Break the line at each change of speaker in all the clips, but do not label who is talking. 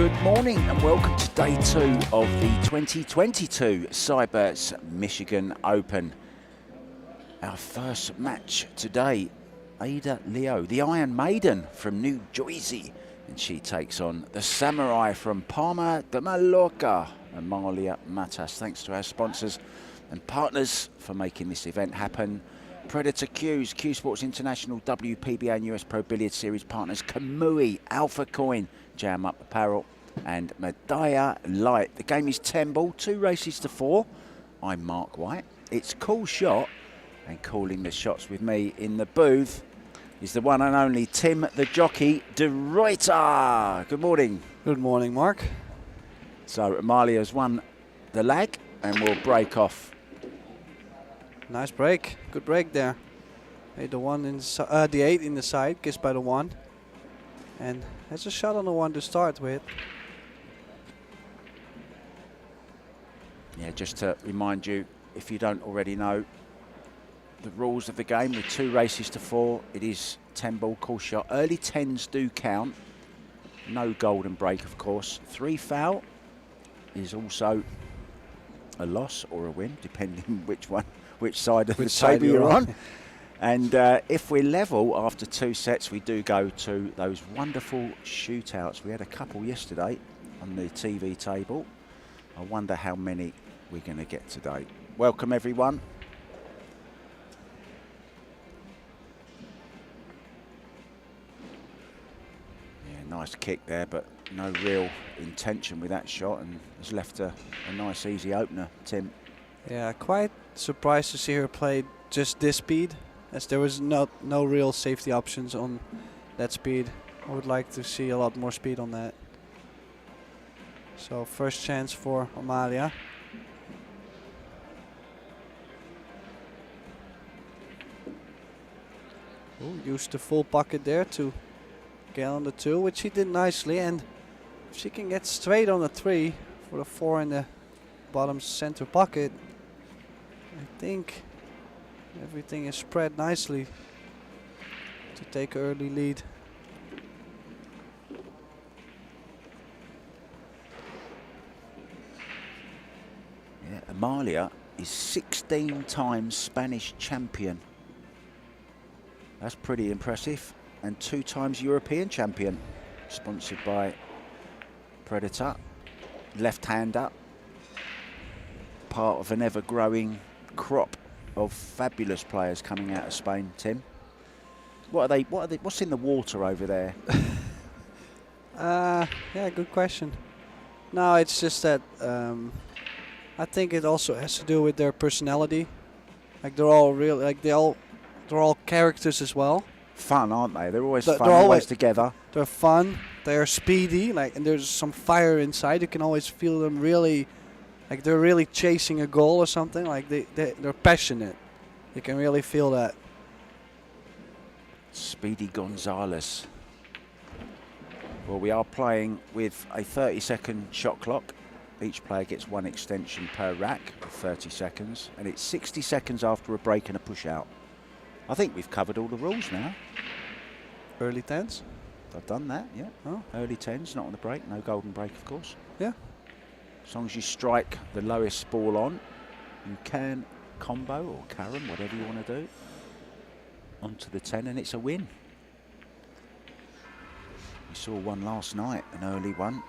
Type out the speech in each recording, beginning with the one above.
Good morning and welcome to day 2 of the 2022 Seybert's Michigan Open. Our first match today, Ada Leo, the Iron Maiden from New Jersey, and she takes on the Samurai from Palma de Mallorca, Amalia Matas. Thanks to our sponsors and partners for making this event happen. Predator Q's, CueSports International, WPBA and US Pro Billiard Series partners, Kamui, Alpha Coin, Jam Up Apparel and Medaya Light. The game is 10 ball, 2 races to 4. I'm Mark White. It's Cool Shot, and calling the shots with me in the booth is the one and only Tim the Jockey de Ruyter. Good morning.
Good morning, Mark.
So Amalia's won the lag and will break off.
Nice break. Good break there. The 8 in the side, kissed by the 1. And has a shot on the 1 to start with.
Yeah, just to remind you, if you don't already know, the rules of the game with 2 races to 4, it is 10 ball, cool shot. Early 10s do count. No golden break, of course. 3 foul is also a loss or a win, depending which side of the table you're on. And if we're level after 2 sets, we do go to those wonderful shootouts. We had a couple yesterday on the TV table. I wonder how many we're going to get today. Welcome, everyone. Yeah, nice kick there, but no real intention with that shot, and has left a nice, easy opener, Tim.
Yeah, quite surprised to see her play just this speed, as there was no real safety options on that speed. I would like to see a lot more speed on that. So first chance for Amalia. Ooh, used the full pocket there to get on the 2, which she did nicely. And if she can get straight on the 3 for the 4 in the bottom center pocket, I think everything is spread nicely to take an early lead.
Yeah, Amalia is 16 times Spanish champion. That's pretty impressive. And 2 times European champion. Sponsored by Predator. Left-hander. Part of an ever-growing crop of fabulous players coming out of Spain, Tim. What's in the water over there?
Yeah, good question. No, it's just that I think it also has to do with their personality. Like they're all real, like they're all characters as well.
Fun, aren't they? They're always fun, always together.
They're fun. They're speedy, and there's some fire inside. You can always feel them really, like they're really chasing a goal or something. Like they're passionate. You can really feel that.
Speedy Gonzalez. Well, we are playing with a 30-second shot clock. Each player gets 1 extension per rack of 30 seconds, and it's 60 seconds after a break and a push out. I think we've covered all the rules now.
Early 10s?
I've done that, yeah.
Oh.
Early 10s, not on the break, no golden break, of course.
Yeah.
As long as you strike the lowest ball on, you can combo or carom, whatever you want to do, onto the 10, and it's a win. We saw one last night, an early one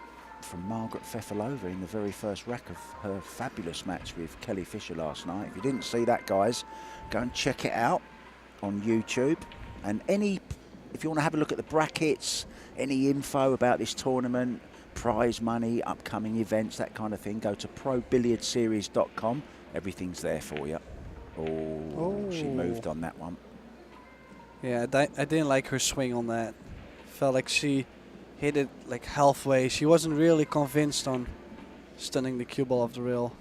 from Margaret Fefalova in the very first rack of her fabulous match with Kelly Fisher last night. If you didn't see that, guys, go and check it out on YouTube. And if you want to have a look at the brackets, any info about this tournament, prize money, upcoming events, that kind of thing, go to probilliardseries.com. Everything's there for you. Oh, she moved on that one.
Yeah, I didn't like her swing on that. Felt like she hit it like halfway. She wasn't really convinced on stunning the cue ball off the rail.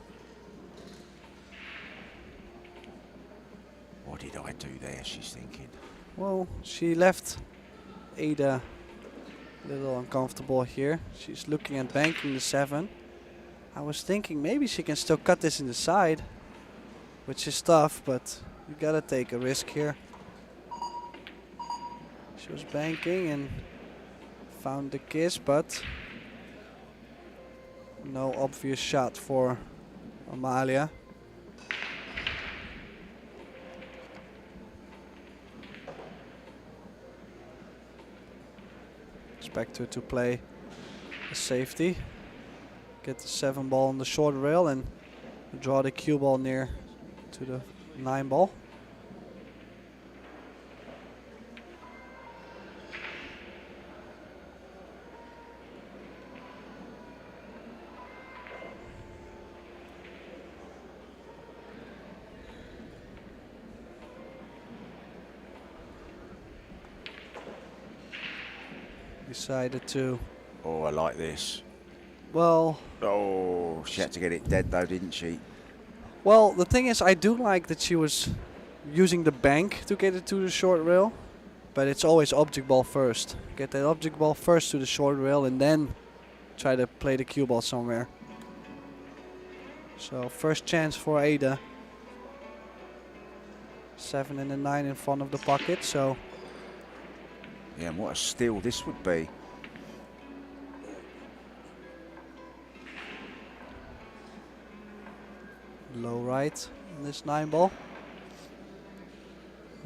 What did I do there, she's thinking?
Well, she left Ada a little uncomfortable here. She's looking at banking the 7. I was thinking maybe she can still cut this in the side, which is tough, but you gotta take a risk here. She was banking and found the kiss, but No obvious shot for Amalia. Expect her to play a safety. Get the 7 ball on the short rail and draw the cue ball near to the 9 ball. Decided to.
Oh, I like this.
Well.
Oh, she had to get it dead though, didn't she?
Well, the thing is, I do like that she was using the bank to get it to the short rail, but it's always object ball first. Get that object ball first to the short rail and then try to play the cue ball somewhere. So first chance for Ada. 7 and a 9 in front of the pocket, so.
Yeah, and what a steal this would be.
Low right on this 9 ball.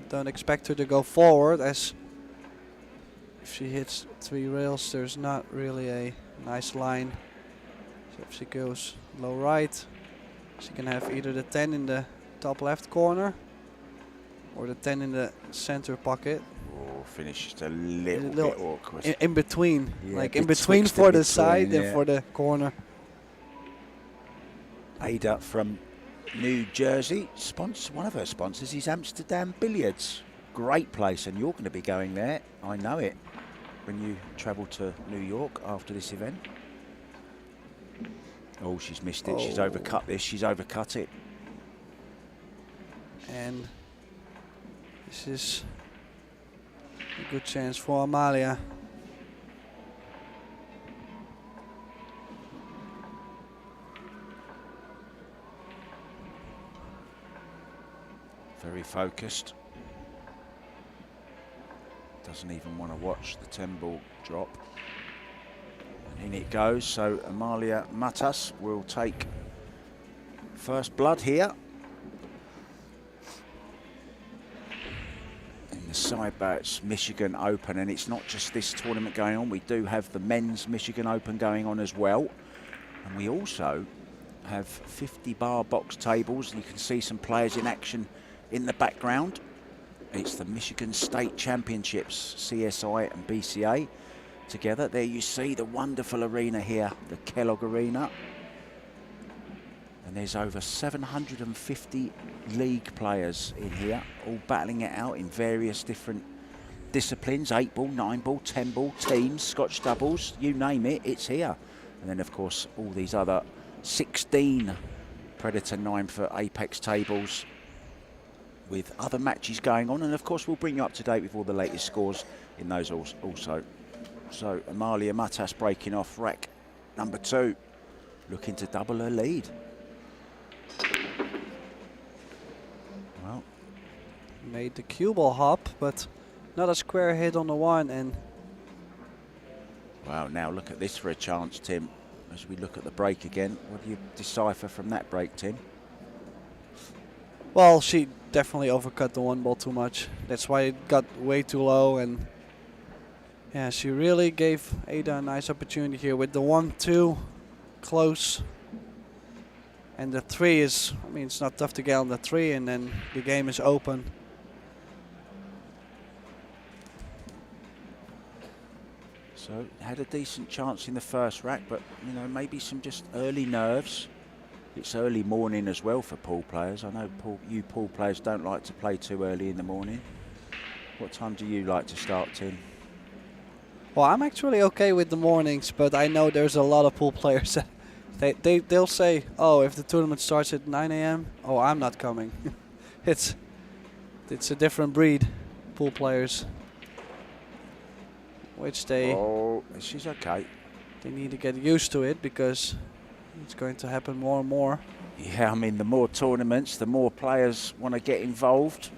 Don't expect her to go forward, as if she hits 3 rails there's not really a nice line. So if she goes low right, she can have either the 10 in the top left corner or the 10 in the center pocket.
Oh, finished a little bit awkward.
In between,
Yeah,
like in between for the side and for the corner.
Ada from New Jersey, one of her sponsors is Amsterdam Billiards. Great place, and you're going to be going there. I know it. When you travel to New York after this event. Oh, she's missed it. Oh. She's overcut this. She's overcut it.
And this is a good chance for Amalia.
Very focused. Doesn't even want to watch the 10 ball drop. And in it goes. So Amalia Matas will take first blood here in the Seybert Michigan Open. And it's not just this tournament going on. We do have the men's Michigan Open going on as well. And we also have 50 bar box tables. You can see some players in action in the background. It's the Michigan State Championships, CSI and BCA together. There you see the wonderful arena here, the Kellogg Arena. And there's over 750 league players in here, all battling it out in various different disciplines, 8 ball, 9 ball, 10 ball, teams, Scotch doubles, you name it, it's here. And then of course all these other 16 Predator 9 for Apex tables with other matches going on, and of course we'll bring you up to date with all the latest scores in those also. So Amalia Matas breaking off rack number 2, looking to double her lead. Well,
made the cue ball hop, but not a square hit on the 1. And
wow, now look at this for a chance, Tim. As we look at the break again, what do you decipher from that break, Tim?
Well, she definitely overcut the 1 ball too much. That's why it got way too low, and yeah, she really gave Ada a nice opportunity here with the 1-2 close. And the 3 is, I mean, it's not tough to get on the 3, and then the game is open.
So had a decent chance in the first rack, but you know, maybe some just early nerves. It's early morning as well for pool players. I know you pool players don't like to play too early in the morning. What time do you like to start, Tim?
Well, I'm actually okay with the mornings, but I know there's a lot of pool players that they'll say, oh, if the tournament starts at 9 a.m., oh, I'm not coming. It's a different breed, pool players. Which they...
Oh, she's okay.
They need to get used to it, because it's going to happen more and more.
Yeah, I mean, the more tournaments, the more players want to get involved,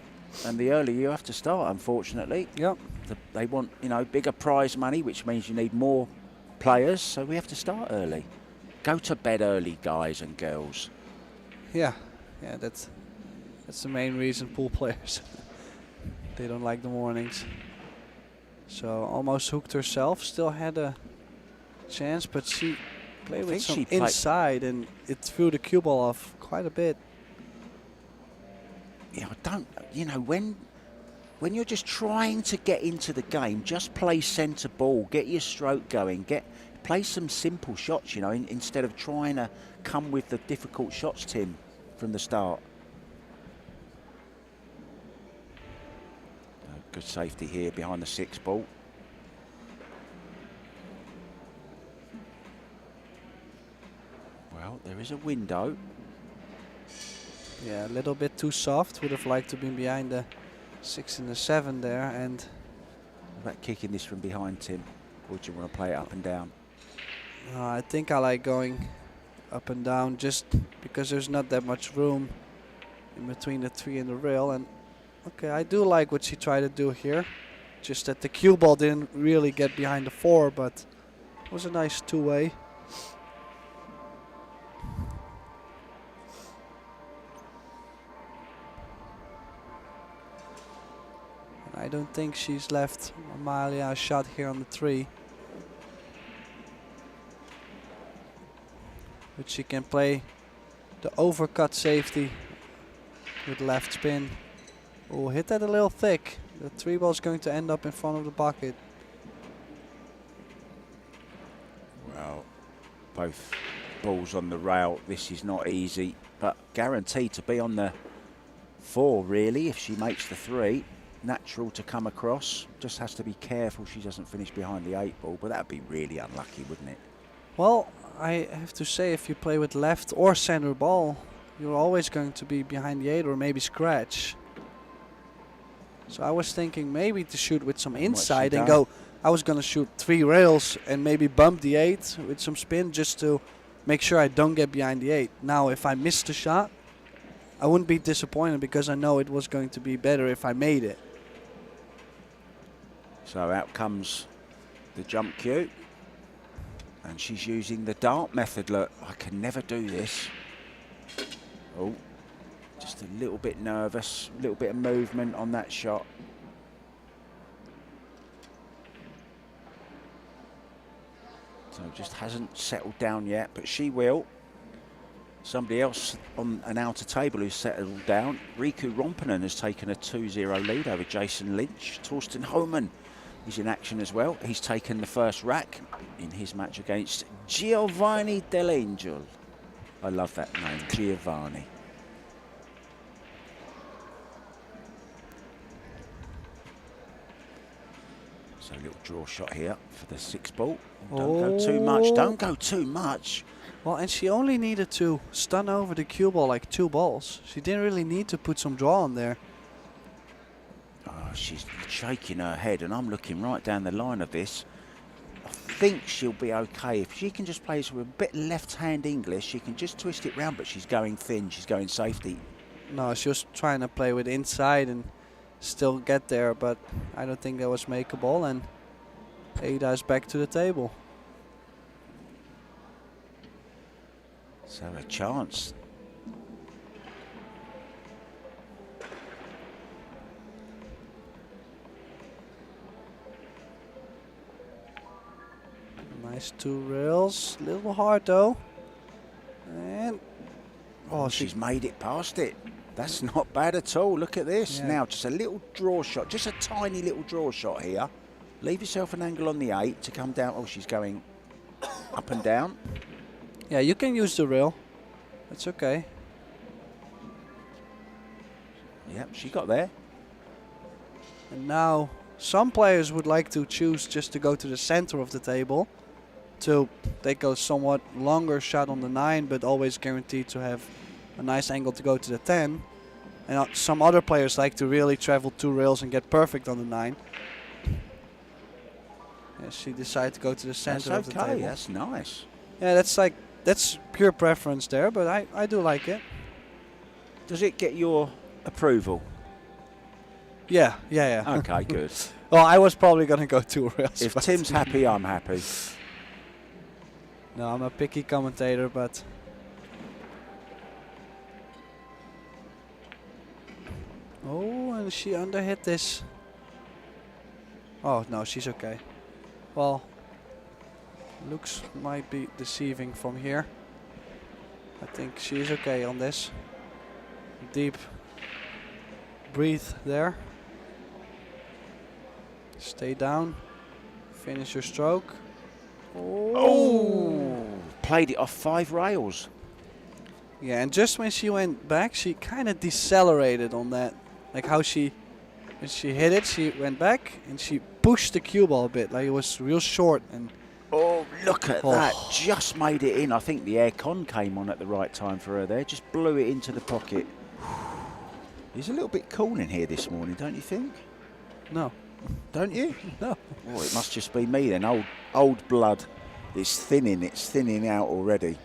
and the earlier you have to start, unfortunately.
Yep.
They want, you know, bigger prize money, which means you need more players, so we have to start early. Go to bed early, guys and girls.
Yeah, that's the main reason pool players they don't like the mornings. So almost hooked herself. Still had a chance, but she played with some inside, and it threw the cue ball off quite a bit.
Yeah, I don't. You know, when you're just trying to get into the game, just play centre ball, get your stroke going, play some simple shots. You know, instead of trying to come with the difficult shots, Tim, from the start. Good safety here behind the 6 ball. Well, there is a window.
Yeah, a little bit too soft. Would have liked to be behind the 6 and the 7 there. And
what about kicking this from behind, Tim? Or do you want to play it up and down?
I think I like going up and down just because there's not that much room in between the 3 and the rail. And okay, I do like what she tried to do here. Just that the cue ball didn't really get behind the 4, but it was a nice two-way. I don't think she's left Amalia a shot here on the 3. But she can play the overcut safety with left spin. Oh, hit that a little thick. The 3 ball is going to end up in front of the bucket.
Well, both balls on the rail. This is not easy, but guaranteed to be on the 4 really if she makes the 3. Natural to come across. Just has to be careful she doesn't finish behind the 8 ball, but that'd be really unlucky, wouldn't it?
Well, I have to say, if you play with left or center ball, you're always going to be behind the 8 or maybe scratch. So I was thinking maybe to shoot with some inside and go. I was going to shoot 3 rails and maybe bump the 8 with some spin just to make sure I don't get behind the 8. Now, if I missed the shot, I wouldn't be disappointed because I know it was going to be better if I made it.
So out comes the jump cue. And she's using the dart method. Look, I can never do this. Oh, just a little bit nervous, a little bit of movement on that shot. So just hasn't settled down yet, but she will. Somebody else on an outer table who's settled down. Riku Rompinen has taken a 2-0 lead over Jason Lynch. Torsten Homan is in action as well. He's taken the first rack in his match against Giovanni Dell'Angel. I love that name, Giovanni. So a little draw shot here for the 6 ball. Don't go too much, don't go too much.
Well, and she only needed to stun over the cue ball like 2 balls. She didn't really need to put some draw on there.
Oh, she's shaking her head, and I'm looking right down the line of this. I think she'll be okay. If she can just play with a bit left-hand English, she can just twist it round, but she's going thin, she's going safety.
No, she was trying to play with inside and still get there, but I don't think that was makeable, and Ada is back to the table.
So a chance.
Nice 2 rails, little hard though. And
she's made it past it. That's not bad at all. Look at this.
Yeah.
Now just a little draw shot, just a tiny little draw shot here. Leave yourself an angle on the 8 to come down. Oh, she's going up and down.
Yeah, you can use the rail. That's okay.
Yep, she got there.
And now some players would like to choose just to go to the center of the table to take a somewhat longer shot on the 9, but always guaranteed to have a nice angle to go to the 10. And some other players like to really travel 2 rails and get perfect on the 9. Yeah, she decided to go to the center of the table.
That's nice.
Yeah, that's pure preference there, but I do like it.
Does it get your approval?
Yeah.
Okay, good.
Well, I was probably going to go 2 rails.
If Tim's happy, I'm happy.
No, I'm a picky commentator, but oh, and she underhit this. Oh no, she's okay. Well, looks might be deceiving from here. I think she's okay on this. Deep breathe there. Stay down. Finish your stroke.
Oh! Played it off 5 rails.
Yeah, and just when she went back, she kind of decelerated on that. Like how when she hit it, she went back and she pushed the cue ball a bit. Like it was real short. And
oh, look at that. Just made it in. I think the air con came on at the right time for her there. Just blew it into the pocket. It's a little bit cool in here this morning, don't you think?
No.
Don't you?
No.
Oh, it must just be me then. Old blood. It's thinning out already.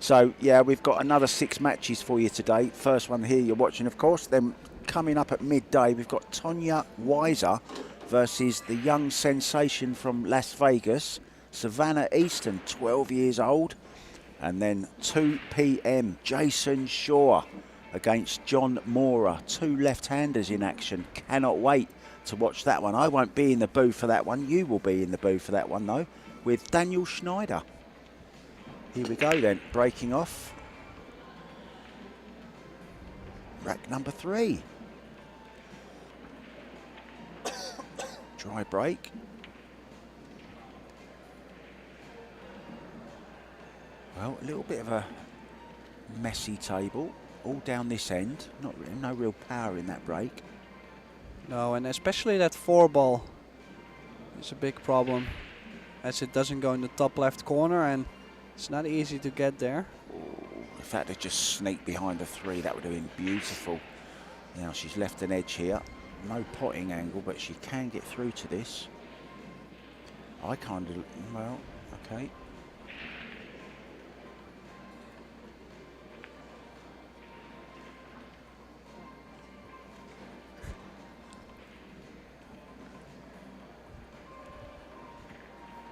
So, yeah, we've got another 6 matches for you today. First one here you're watching, of course. Then coming up at midday, we've got Tonya Weiser versus the young sensation from Las Vegas, Savannah Easton, 12 years old. And then 2 p.m, Jason Shaw against John Mora. 2 left-handers in action. Cannot wait to watch that one. I won't be in the booth for that one. You will be in the booth for that one, though, with Daniel Schneider. Here we go then, breaking off. Rack number 3. Dry break. Well, a little bit of a messy table, all down this end. No real power in that break.
No, and especially that 4 ball is a big problem, as it doesn't go in the top left corner and it's not easy to get there.
Ooh, if that had just sneaked behind the 3, that would have been beautiful. Now she's left an edge here. No potting angle, but she can get through to this. I kind of, well, okay.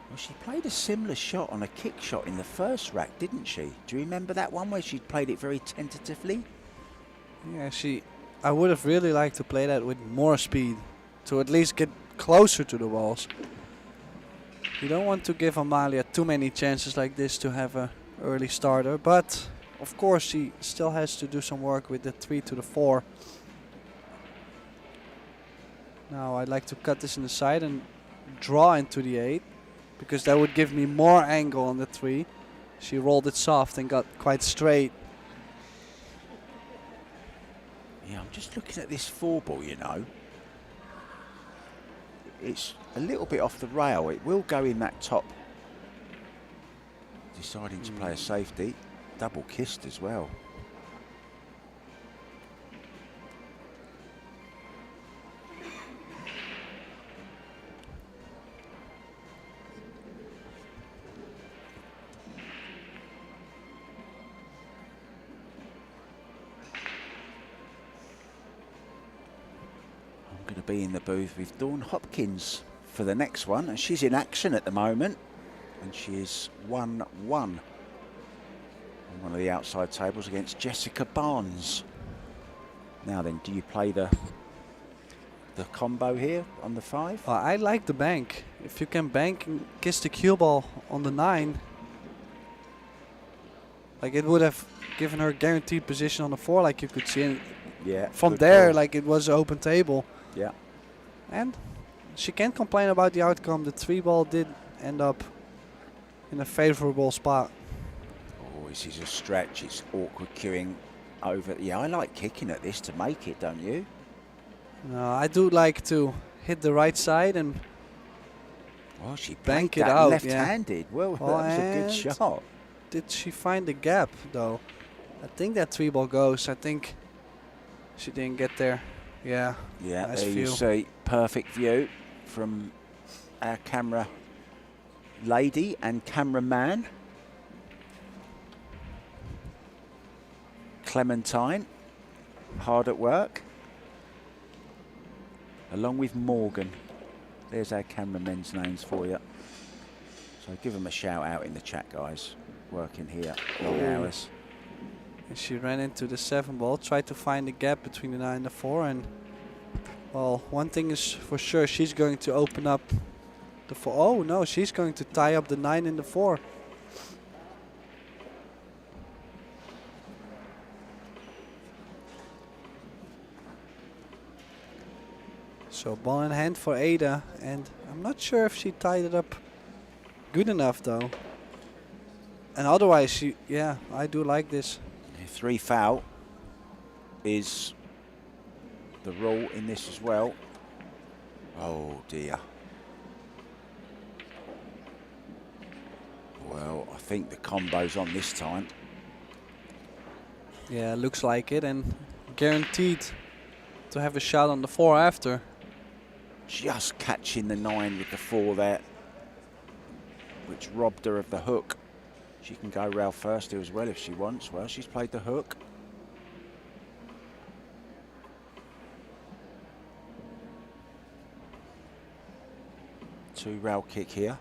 Well, she played a similar shot on a kick shot in the first rack, didn't she? Do you remember that one where she played it very tentatively?
Yeah, I would have really liked to play that with more speed, to at least get closer to the balls. You don't want to give Amalia too many chances like this to have a early starter, but of course she still has to do some work with the 3 to the 4. Now I'd like to cut this in the side and draw into the 8, because that would give me more angle on the 3. She rolled it soft and got quite straight.
Yeah, I'm just looking at this 4 ball, you know. It's a little bit off the rail. It will go in that top. Deciding to play a safety. Double kissed as well. Going to be in the booth with Dawn Hopkins for the next one, and she's in action at the moment, and she is 1-1 on one of the outside tables against Jessica Barnes. Now then, do you play the combo here on the 5?
I like the bank. If you can bank and kiss the cue ball on the 9, like it would have given her guaranteed position on the 4, like you could see. And
yeah.
from there, like it was an open table.
Yeah.
And she can't complain about the outcome. The 3 ball did end up in a favorable spot.
Oh, this is a stretch. It's awkward queuing over. Yeah, I like kicking at this to make it, don't you?
No, I do like to hit the right side and
well, she
bank
banked
it
that
out.
left-handed. Yeah. Well, that was a good shot.
Did she find the gap though? I think that 3 ball goes. I think she didn't get there. Yeah.
Yeah,
nice
there
view.
you see, perfect view from our camera lady and cameraman. Clementine, hard at work. Along with Morgan. There's our cameramen's names for you. So give them a shout out in the chat, guys. Working here, long hours.
And she ran into the 7 ball, tried to find the gap between the 9 and the 4, and well, one thing is for sure, she's going to open up the 4. Oh no, she's going to tie up the 9 and the 4. So ball in hand for Ada, and I'm not sure if she tied it up good enough though. And otherwise, she, yeah, I do like this.
3 foul is the rule in this as well. Oh dear. Well, I think the combo's on this time.
Yeah, looks like it, and guaranteed to have a shot on the 4 after.
Just catching the 9 with the 4 there, which robbed her of the hook. She can go rail first as well if she wants. Well, she's played the hook. Two rail kick here.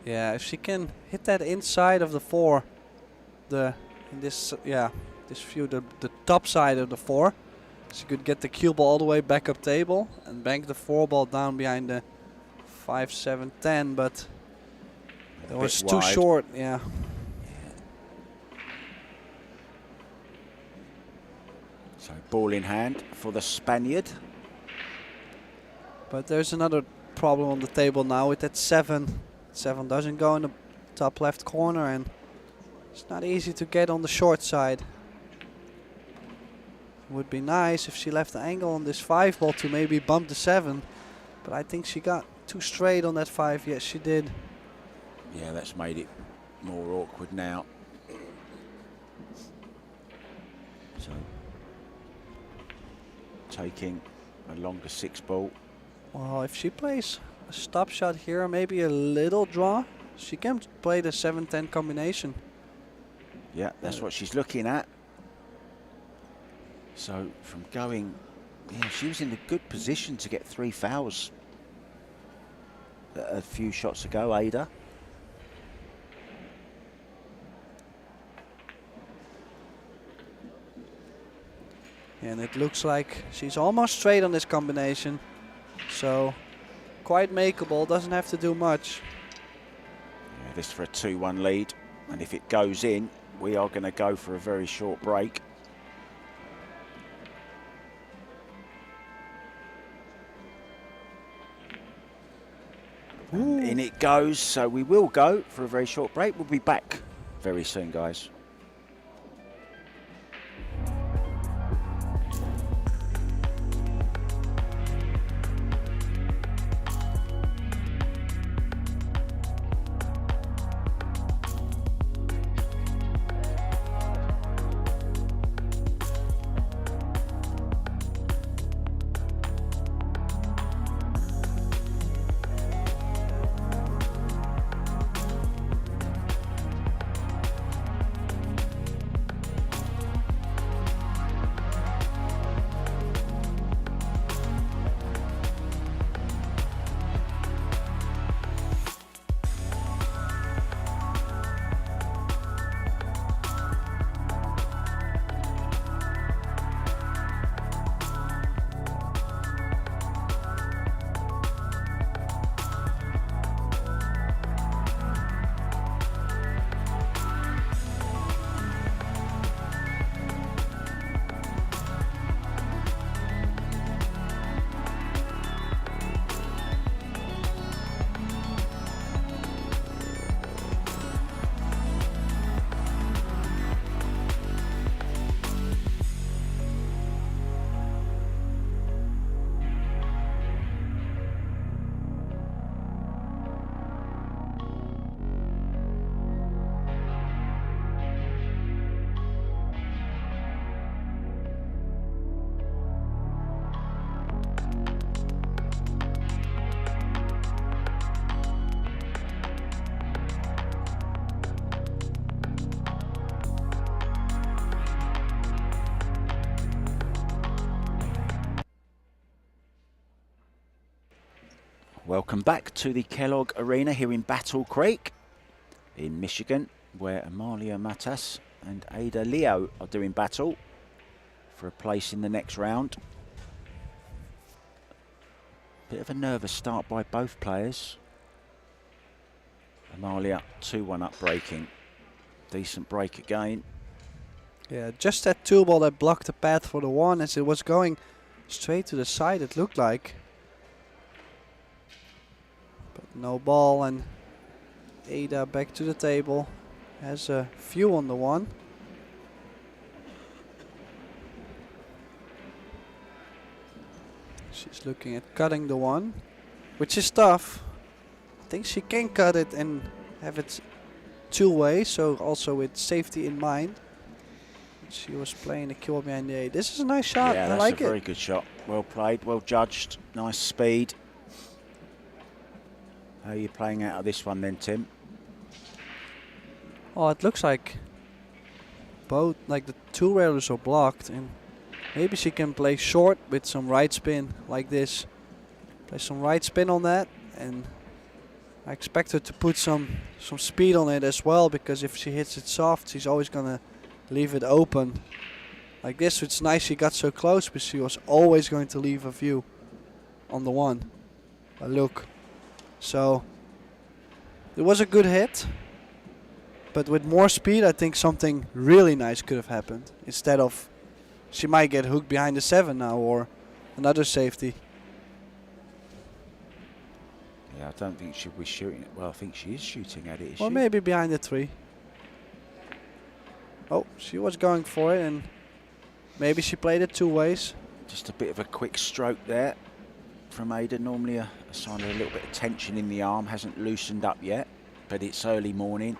Yeah, if she can hit that inside of the 4, in this view, the top side of the 4, she could get the cue ball all the way back up table and bank the 4 ball down behind the 5, 7, 10, but it was too short. Yeah.
So ball in hand for the Spaniard.
But there's another problem on the table now with that 7. 7 doesn't go in the top left corner, and it's not easy to get on the short side. Would be nice if she left the angle on this 5 ball to maybe bump the 7, but I think she got too straight on that 5. Yes, she did.
Yeah, that's made it more awkward now. So taking a longer 6 ball.
Well, if she plays a stop shot here, maybe a little draw, she can play the 7-10 combination.
Yeah, that's what she's looking at. So from going, yeah, she was in a good position to get 3 fouls a few shots ago, Ada.
And it looks like she's almost straight on this combination. So quite makeable, doesn't have to do much.
Yeah, this for a 2-1 lead. And if it goes in, we are going to go for a very short break. And in it goes, so we will go for a very short break. We'll be back very soon, guys. Welcome back to the Kellogg Arena here in Battle Creek in Michigan, where Amalia Matas and Ada Leo are doing battle for a place in the next round. Bit of a nervous start by both players. Amalia 2-1 up breaking. Decent break again.
Yeah, just that 2 ball that blocked the path for the 1 as it was going straight to the side, it looked like. But no ball, and Ada back to the table. Has a few on the 1. She's looking at cutting the 1, which is tough. I think she can cut it and have it 2-way, so also with safety in mind. She was playing the cue behind the 8. This is a nice shot.
Yeah,
I like it.
that's a very good shot. Well played, well judged, nice speed. How are you playing out of this one then, Tim?
Oh, it looks like both, like the 2 railers are blocked, and maybe she can play short with some right spin like this. Play some right spin on that, and I expect her to put some speed on it as well, because if she hits it soft, she's always gonna leave it open. Like this, it's nice she got so close, but she was always going to leave a view on the 1. A look. So it was a good hit, but with more speed, I think something really nice could have happened. Instead of, she might get hooked behind the 7 now, or another safety.
Yeah, I don't think she was shooting it. Well, I think she is shooting at it, is
Or
she?
maybe behind the 3. Oh, she was going for it, and maybe she played it 2 ways.
Just a bit of a quick stroke there from Ada. Normally a sign of a little bit of tension in the arm. Hasn't loosened up yet, but it's early morning.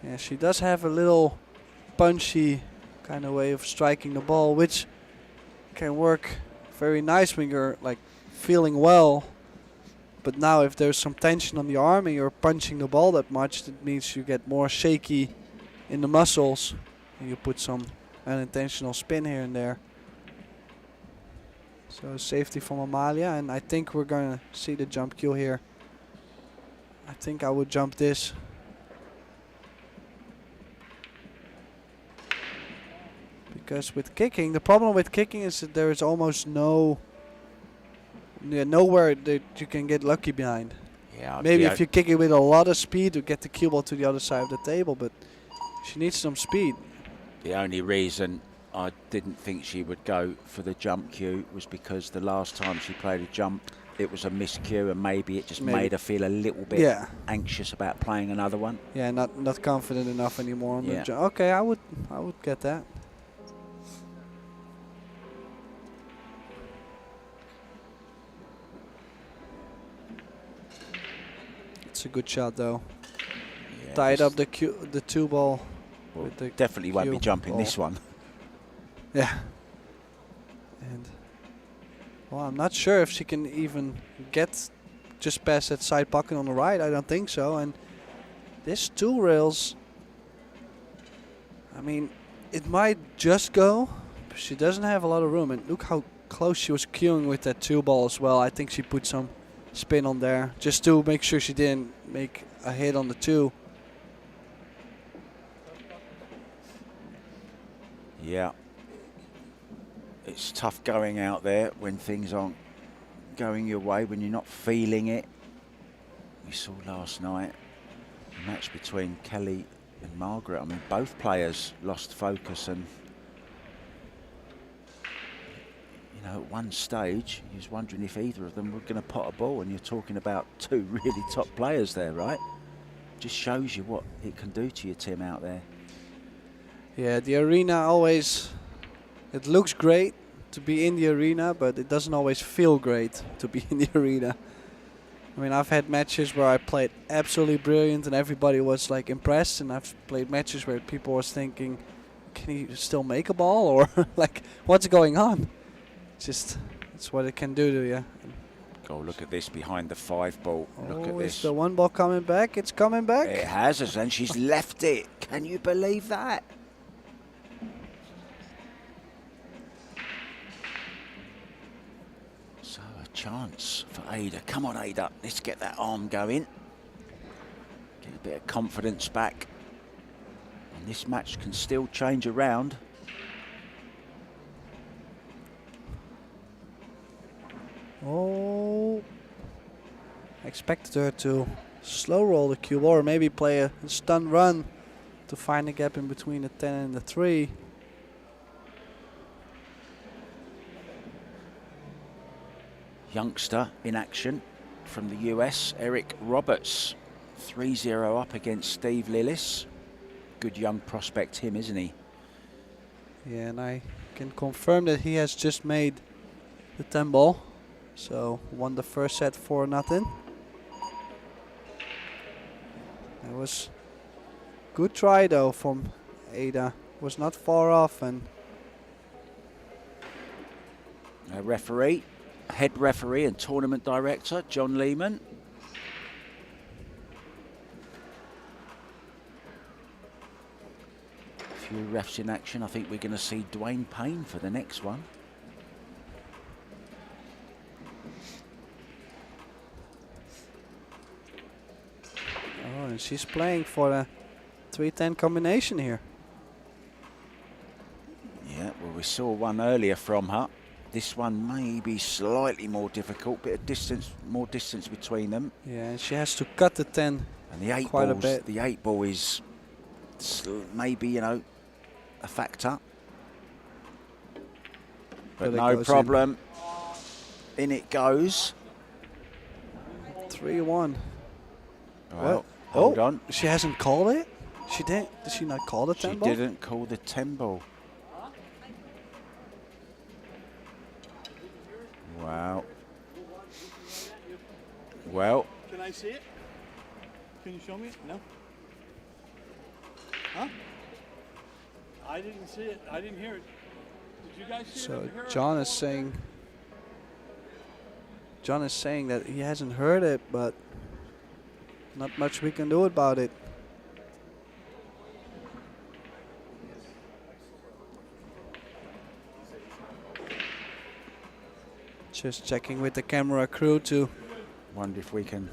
Yeah, she does have a little punchy kind of way of striking the ball, which can work very nice when you're like feeling well. But now if there's some tension on the arm and you're punching the ball that much, it means you get more shaky in the muscles, and you put some unintentional spin here and there. So safety from Amalia, and I think we're going to see the jump cue here. I think I would jump this. Because with kicking, the problem with kicking is that there is almost nowhere that you can get lucky behind.
Yeah,
Maybe if you kick it with a lot of speed, you get the cue ball to the other side of the table, but she needs some speed.
The only reason I didn't think she would go for the jump cue was because the last time she played a jump, it was a miscue, and maybe it just made her feel a little bit anxious about playing another one.
Yeah, not confident enough anymore on the jump. Okay, I would get that. It's a good shot though.
Yeah,
Tied up the 2 ball.
Well,
with the
definitely won't be
cue
jumping
ball.
this one.
Yeah. And well, I'm not sure if she can even get just past that side pocket on the right. I don't think so. And this 2 rails, I mean, it might just go, but she doesn't have a lot of room. And look how close she was cueing with that 2 ball as well. I think she put some spin on there just to make sure she didn't make a hit on the 2.
Yeah. It's tough going out there when things aren't going your way, when you're not feeling it. We saw last night a match between Kelly and Margaret. I mean, both players lost focus, and you know, at one stage you was wondering if either of them were going to pot a ball, and you're talking about 2 really top players there, right? Just shows you what it can do to your team out there.
Yeah, the arena always, it looks great to be in the arena, but it doesn't always feel great to be in the arena. I mean, I've had matches where I played absolutely brilliant and everybody was like impressed, and I've played matches where people was thinking, can he still make a ball, or like, what's going on? Just, it's what it can do to you.
Go look at this behind the 5 ball. Look at this.
Is the 1 ball coming back? It's coming back.
It has, and she's left it. Can you believe that? chance for Ada. Come on, Ada. Let's get that arm going. Get a bit of confidence back. And this match can still change around.
Oh. I expected her to slow roll the cue ball or maybe play a stun run to find a gap in between the 10 and the 3.
Youngster in action from the US, Eric Roberts. 3-0 up against Steve Lillis. Good young prospect him, isn't he?
Yeah, and I can confirm that he has just made the 10 ball. So won the first set 4-0. It was good try though from Ada. Was not far off. And
a referee, head referee and tournament director, John Lehman. A few refs in action. I think we're going to see Dwayne Payne for the next one.
oh, and she's playing for a 3-10 combination here.
Yeah, well, we saw one earlier from her. This one may be slightly more difficult, bit of distance, more distance between them.
Yeah, and she has to cut the 10
and the 8
quite
balls,
a bit.
The 8 ball is maybe, you know, a factor. But no problem. In it goes.
3-1.
Well, hold on.
She hasn't called it? She didn't. Did she not call the 10 ball?
She didn't call the 10 ball. Wow. Well.
Can I see it? Can you show me? No. Huh? I didn't see it. I didn't hear it. Did you guys see it?
So John is saying that he hasn't heard it, but not much we can do about it. Just checking with the camera crew to
Wonder if we can.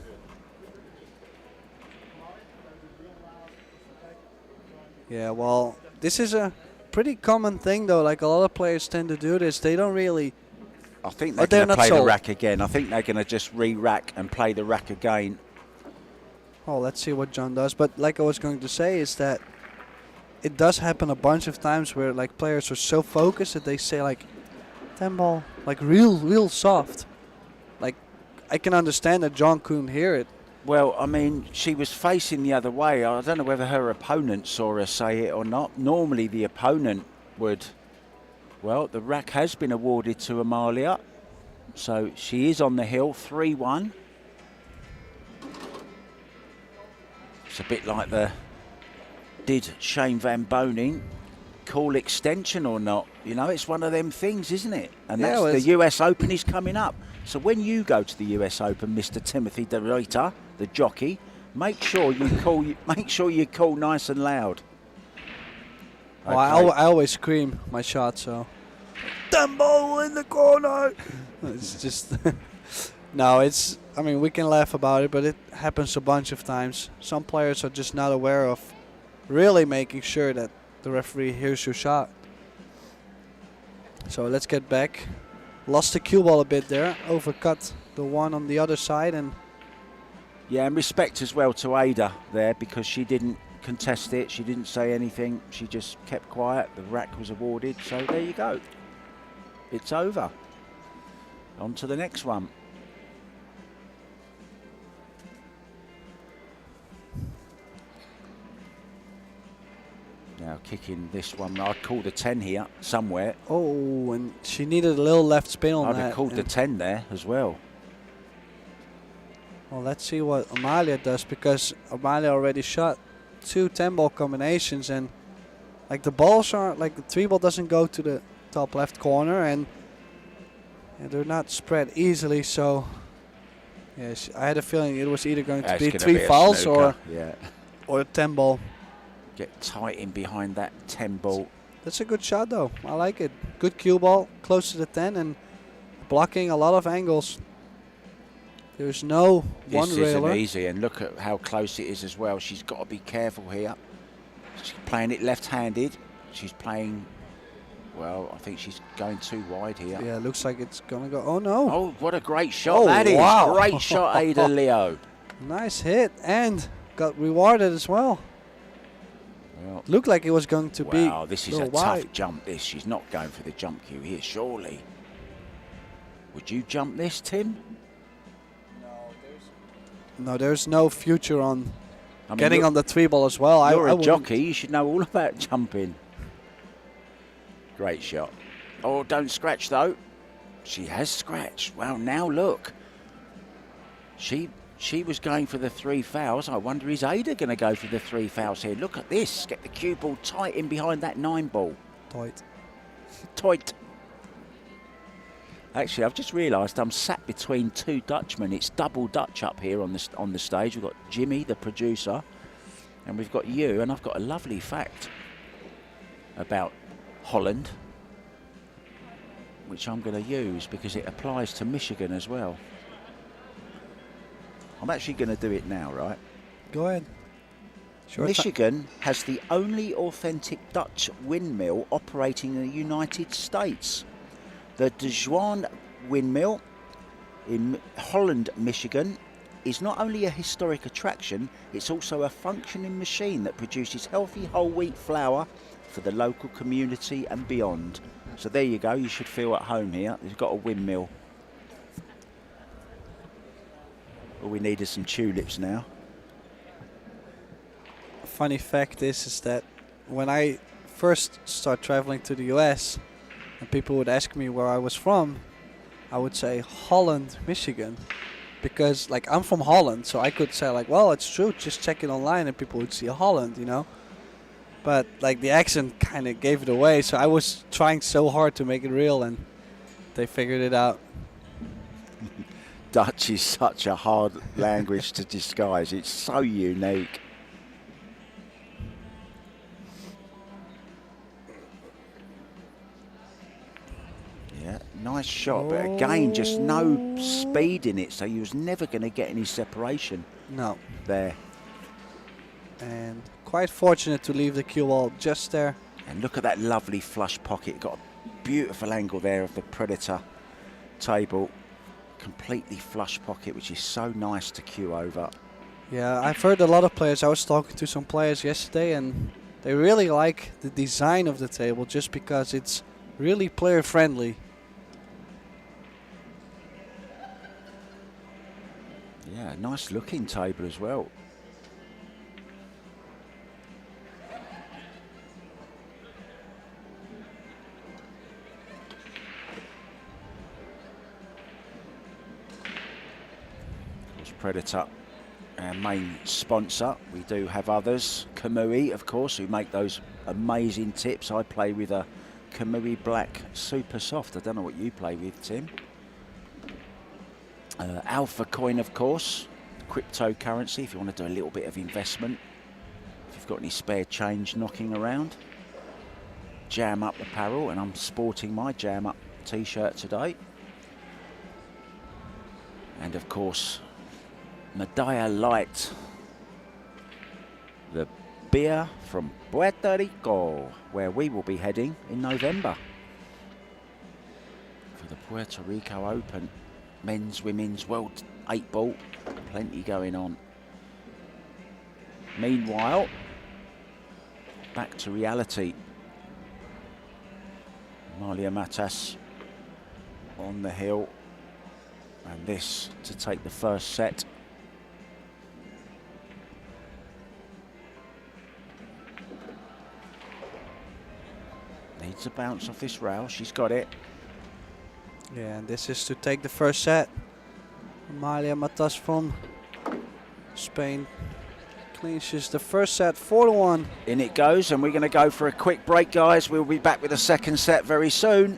Yeah, well, this is a pretty common thing though. Like a lot of players tend to do this. They don't really.
I think they're going to play the rack again. I think they're going to just re-rack and play the rack again.
Oh, let's see what John does. But like I was going to say is that it does happen a bunch of times where like players are so focused that they say like 10 ball, like real soft. Like I can understand that John couldn't hear it.
Well, I mean, she was facing the other way. I don't know whether her opponent saw her say it or not. Normally the opponent would. Well, the rack has been awarded to Amalia. So she is on the hill, 3-1. It's a bit like the did Shane Van Boning call extension or not? You know, it's one of them things, isn't it? And
yeah,
that's the US Open is coming up. So when you go to the US Open, Mr. Timothy DeRita, the jockey, make sure you call nice and loud.
Okay. Well, I always scream my shot, so 10 ball in the corner. It's just no, it's. I mean, we can laugh about it, but it happens a bunch of times. Some players are just not aware of really making sure that the referee hears your shot. So let's get back. Lost the cue ball a bit there. Overcut the one on the other side, and
yeah, and respect as well to Ada there because she didn't contest it. She didn't say anything. She just kept quiet. The rack was awarded. So there you go. It's over. On to the next one. Now kicking this one. I'd call the 10 here somewhere.
oh, and she needed a little left spin on
I'd
that.
have called the 10 there as well.
Well, let's see what Amalia does, because Amalia already shot 2 10 ball combinations, and like the balls aren't like the 3 ball doesn't go to the top left corner, and they're not spread easily. So yeah, I had a feeling it was either going to be 3 fouls or a 10 ball.
Get tight in behind that 10 ball.
That's a good shot though. I like it. Good cue ball, close to the 10, and blocking a lot of angles. There's no one
This
railer.
isn't easy, and look at how close it is as well. She's got to be careful here. She's playing it left-handed. She's playing, well, I think she's going too wide here.
Yeah, looks like it's gonna go. Oh no!
Oh, what a great shot
Oh,
that is.
wow.
Great shot, Ada Leo.
Nice hit and got rewarded as well.
Well,
Looked like it was going to be.
wow, this is a
little
tough
wide.
jump, this. She's not going for the jump cue here, surely. Would you jump this, Tim?
No, there's no future on
I mean,
getting
you're-
on the 3-ball as well.
You're
I
a
wouldn't-
jockey. You should know all about jumping. Great shot. Oh, don't scratch, though. She has scratched. Well, now look. She was going for the 3 fouls. I wonder, is Ada going to go for the 3 fouls here? Look at this. Get the cue ball tight in behind that 9 ball.
Tight.
Tight. Actually, I've just realised I'm sat between 2 Dutchmen. It's double Dutch up here on the stage. We've got Jimmy, the producer, and we've got you. And I've got a lovely fact about Holland, which I'm going to use because it applies to Michigan as well. I'm actually going to do it now, right?
Go ahead. Sure.
Michigan has the only authentic Dutch windmill operating in the United States. The De Juan windmill in Holland, Michigan, is not only a historic attraction, it's also a functioning machine that produces healthy whole wheat flour for the local community and beyond. So there you go, you should feel at home here. We've got a windmill. All we need is some tulips now.
Funny fact is that when I first started traveling to the US and people would ask me where I was from, I would say Holland, Michigan, because like I'm from Holland, so I could say like, well, it's true, just check it online and people would see Holland, you know. But like the accent kind of gave it away, so I was trying so hard to make it real and they figured it out.
Dutch is such a hard language to disguise. It's so unique. Yeah, nice shot, but again, just no speed in it, so you was never going to get any separation
No.
there.
And quite fortunate to leave the cue ball just there.
And look at that lovely flush pocket. Got a beautiful angle there of the Predator table. Completely flush pocket, which is so nice to cue over.
Yeah, I've heard a lot of players. I was talking to some players yesterday and they really like the design of the table just because it's really player friendly.
Yeah, nice looking table as well. Predator, our main sponsor. We do have others, Kamui, of course, who make those amazing tips. I play with a Kamui Black Super Soft. I don't know what you play with, Tim. Alpha Coin, of course, cryptocurrency, if you want to do a little bit of investment. If you've got any spare change knocking around. Jam Up Apparel, and I'm sporting my Jam Up t-shirt today. And of course, Medalla Light, the beer from Puerto Rico, where we will be heading in November for the Puerto Rico Open. Men's, women's, world 8-ball, plenty going on. Meanwhile, back to reality. Amalia Matas on the hill, and this to take the first set. Needs a bounce off this rail. She's got it.
Yeah, and this is to take the first set. Amalia Matas from Spain clinches the first set 4-1.
In it goes, and we're going to go for a quick break, guys. We'll be back with the second set very soon.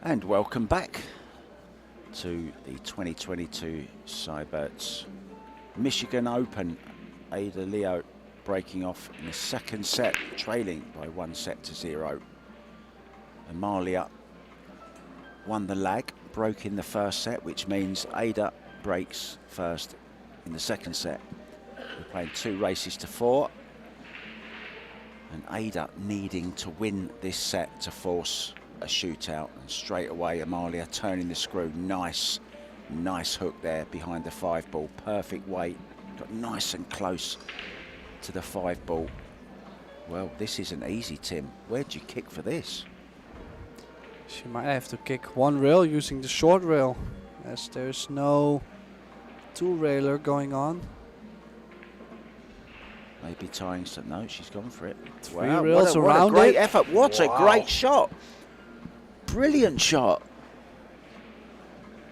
And welcome back to the 2022 Seybert Michigan Open. Ada Leo breaking off in the second set, trailing by 1-0. Amalia won the lag, broke in the first set, which means Ada breaks first in the second set. We're playing 2 races to 4. And Ada needing to win this set to force a shootout. And straight away, Amalia turning the screw. Nice hook there behind the 5 ball. Perfect weight. Got nice and close to the 5 ball. Well, this isn't easy, Tim. Where'd you kick for this?
She might have to kick 1 rail using the short rail, as there's no 2-railer going on.
Maybe tying some. No, she's gone for it.
3 rails around
what a great
it.
effort. What a great shot. Brilliant shot.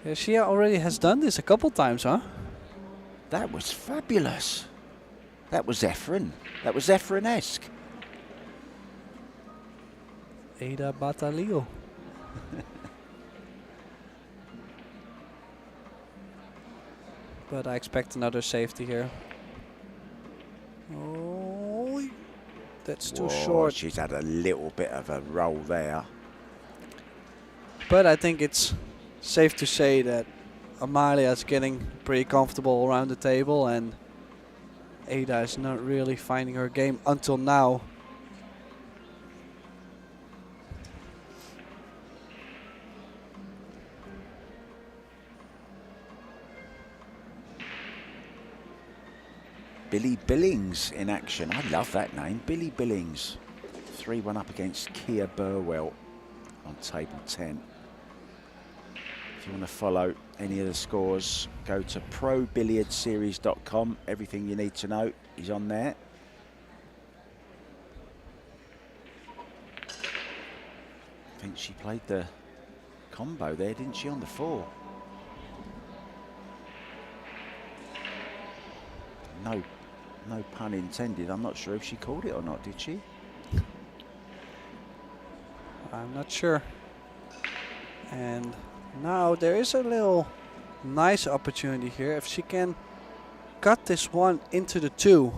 Yeah, she already has done this a couple times, huh?
That was fabulous. That was Efren. That was Efren-esque.
Ada Batalio. But I expect another safety here. Oh, that's too short.
She's had a little bit of a roll there.
But I think it's safe to say that Amalia is getting pretty comfortable around the table, and Ada is not really finding her game until now.
Billy Billings in action. I love that name, Billy Billings. 3-1 up against Kia Burwell on table 10. If you want to follow any of the scores, go to probilliardseries.com. Everything you need to know is on there. I think she played the combo there, didn't she, on the 4? No pun intended. I'm not sure if she called it or not, did she?
I'm not sure. And now there is a little nice opportunity here. If she can cut this one into the 2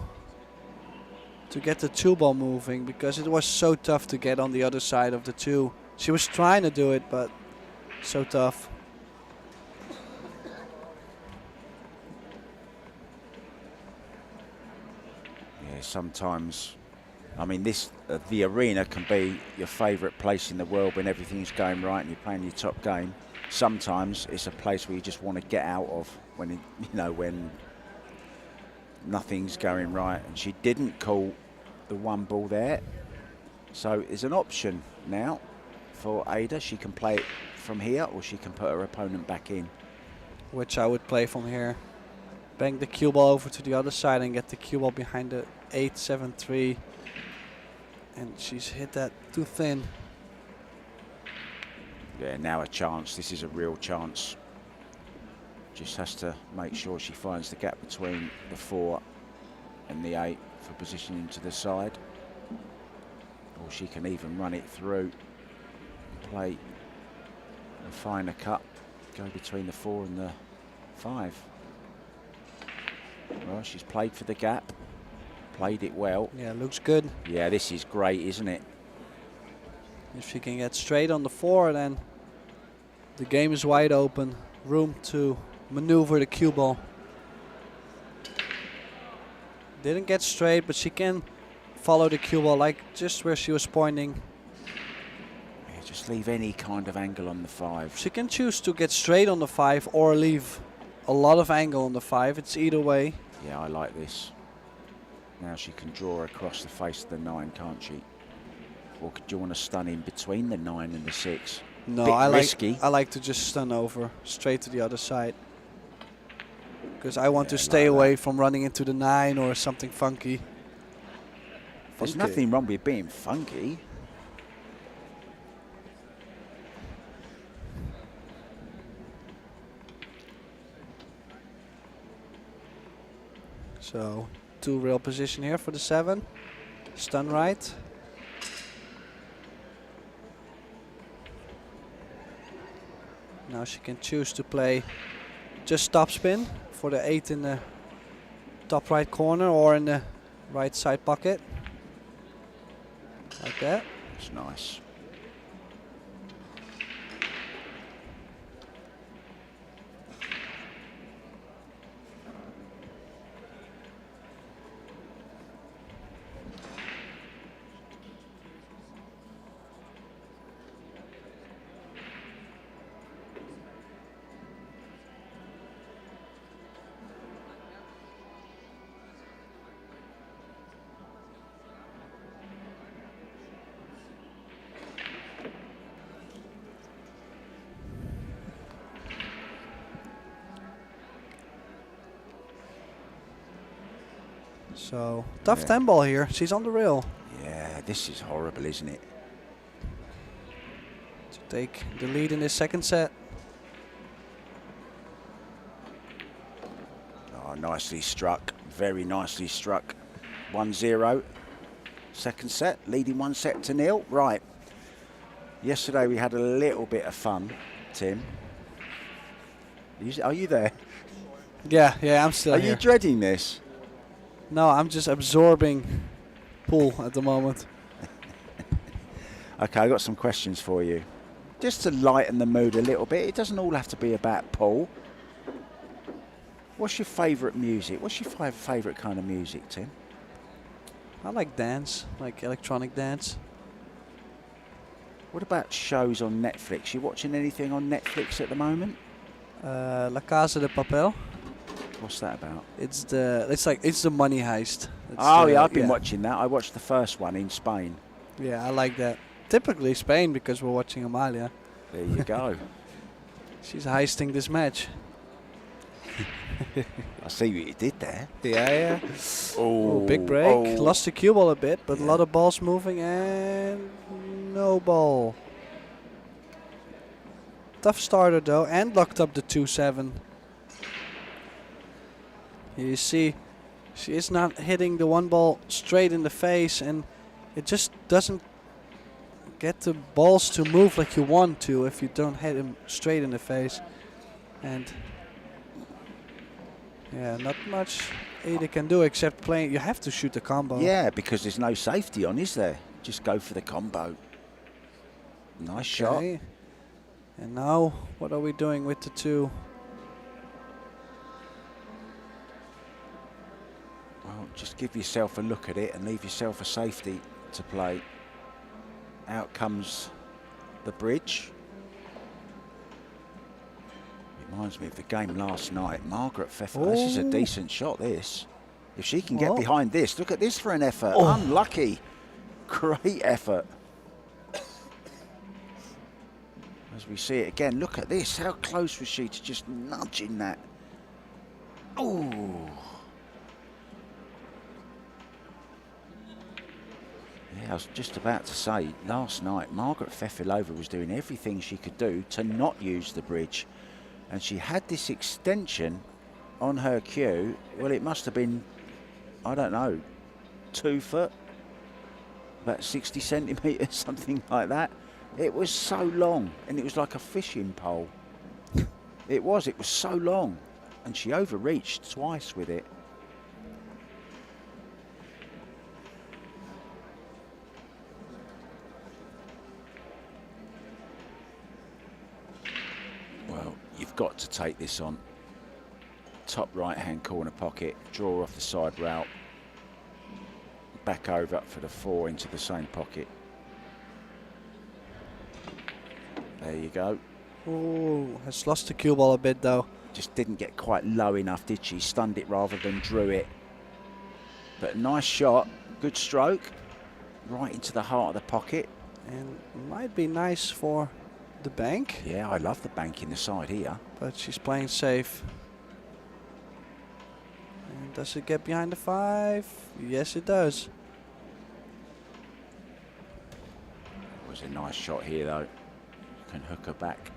to get the 2 ball moving, because it was so tough to get on the other side of the 2. She was trying to do it, but so tough.
Sometimes, I mean, the arena can be your favourite place in the world when everything's going right and you're playing your top game. Sometimes it's a place where you just want to get out of when when nothing's going right. And she didn't call the 1 ball there, so it's an option now for Ada. She can play it from here, or she can put her opponent back in.
Which I would play from here. Bang the cue ball over to the other side and get the cue ball behind the 8-7-3. And she's hit that too thin.
Yeah, now a chance. This is a real chance. Just has to make sure she finds the gap between the 4 and the 8 for positioning to the side. Or she can even run it through, play a finer cut, go between the 4 and the 5. Well, she's played for the gap, played it well.
Yeah, looks good.
Yeah, this is great, isn't it?
If she can get straight on the 4, then the game is wide open. Room to maneuver the cue ball. Didn't get straight, but she can follow the cue ball, like just where she was pointing.
Yeah, just leave any kind of angle on the 5.
She can choose to get straight on the 5 or leave a lot of angle on the 5. It's either way.
Yeah, I like this. Now she can draw across the face of the 9, can't she? Or do you want to stun in between the 9 and the 6?
No,
Bit
I
risky.
like to just stun over straight to the other side, because I want to
Yeah,
stay
like
away
that.
from running into the 9 or something funky.
There's nothing wrong with being funky.
So 2 rail position here for the 7. Stun right. Now she can choose to play just top spin for the 8 in the top right corner or in the right side pocket. Like that.
It's nice.
So tough 10 ball here. She's on the rail
Yeah, this is horrible, isn't it?
to take the lead in this second set.
Oh, nicely struck. Very nicely struck. 1-0. Second set, leading 1-0. Right. Yesterday we had a little bit of fun, Tim. Are you there?
Yeah, I'm still
Are
here.
you dreading this?
No, I'm just absorbing pool at the moment.
Okay, I got some questions for you. Just to lighten the mood a little bit. It doesn't all have to be about pool. What's your favourite music? What's your favourite kind of music, Tim?
I like dance, like electronic dance.
What about shows on Netflix? You watching anything on Netflix at the moment?
La Casa de Papel.
What's that about?
It's the money heist.
Oh yeah, I've been watching that. I watched the first one in Spain.
Yeah, I like that. Typically Spain because we're watching Amalia.
There you go.
She's heisting this match.
I see what you did there.
Yeah.
Oh,
Big break. Lost the cue ball a bit, but a lot of balls moving and no ball. Tough starter though, and locked up the 2-7. You see, she is not hitting the one ball straight in the face, and it just doesn't get the balls to move like you want to if you don't hit him straight in the face. And yeah, not much Ada can do except playing. You have to shoot the combo.
Yeah, because there's no safety on, is there? Just go for the combo. Nice shot.
And now, what are we doing with the 2?
Well, just give yourself a look at it and leave yourself a safety to play. Out comes the bridge. Reminds me of the game last night. Margaret Pfeffer. This is a decent shot, this. If she can get behind this. Look at this for an effort. Unlucky. Great effort. As we see it again, look at this. How close was she to just nudging that? Oh. Yeah, I was just about to say, last night, Margaret Fefilova was doing everything she could do to not use the bridge. And she had this extension on her cue. Well, it must have been, I don't know, 2 foot, about 60 centimetres, something like that. It was so long, and it was like a fishing pole. It was so long. And she overreached twice with it. Well, you've got to take this on. Top right-hand corner pocket, draw off the side route. Back over for the 4 into the same pocket. There you go.
Oh, has lost the cue ball a bit though.
Just didn't get quite low enough, did she? Stunned it rather than drew it. But nice shot, good stroke. Right into the heart of the pocket.
And might be nice for the bank.
Yeah, I love the bank in the side here.
But she's playing safe. And does it get behind the 5? Yes, it does.
It was a nice shot here though. Can hook her back.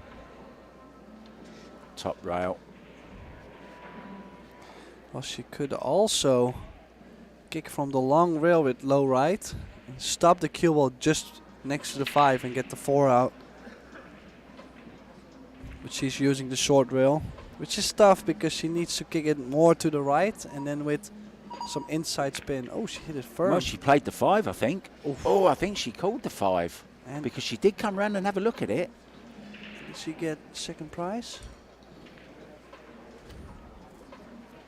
Top rail.
Well, she could also kick from the long rail with low right and stop the cue ball just next to the 5 and get the 4 out. but she's using the short rail, which is tough because she needs to kick it more to the right and then with some inside spin. Oh, she hit it firm.
Well, she played the 5, I think.
Oof.
Oh, I think she called the 5
And
because she did come round and have a look at it.
did she get second prize?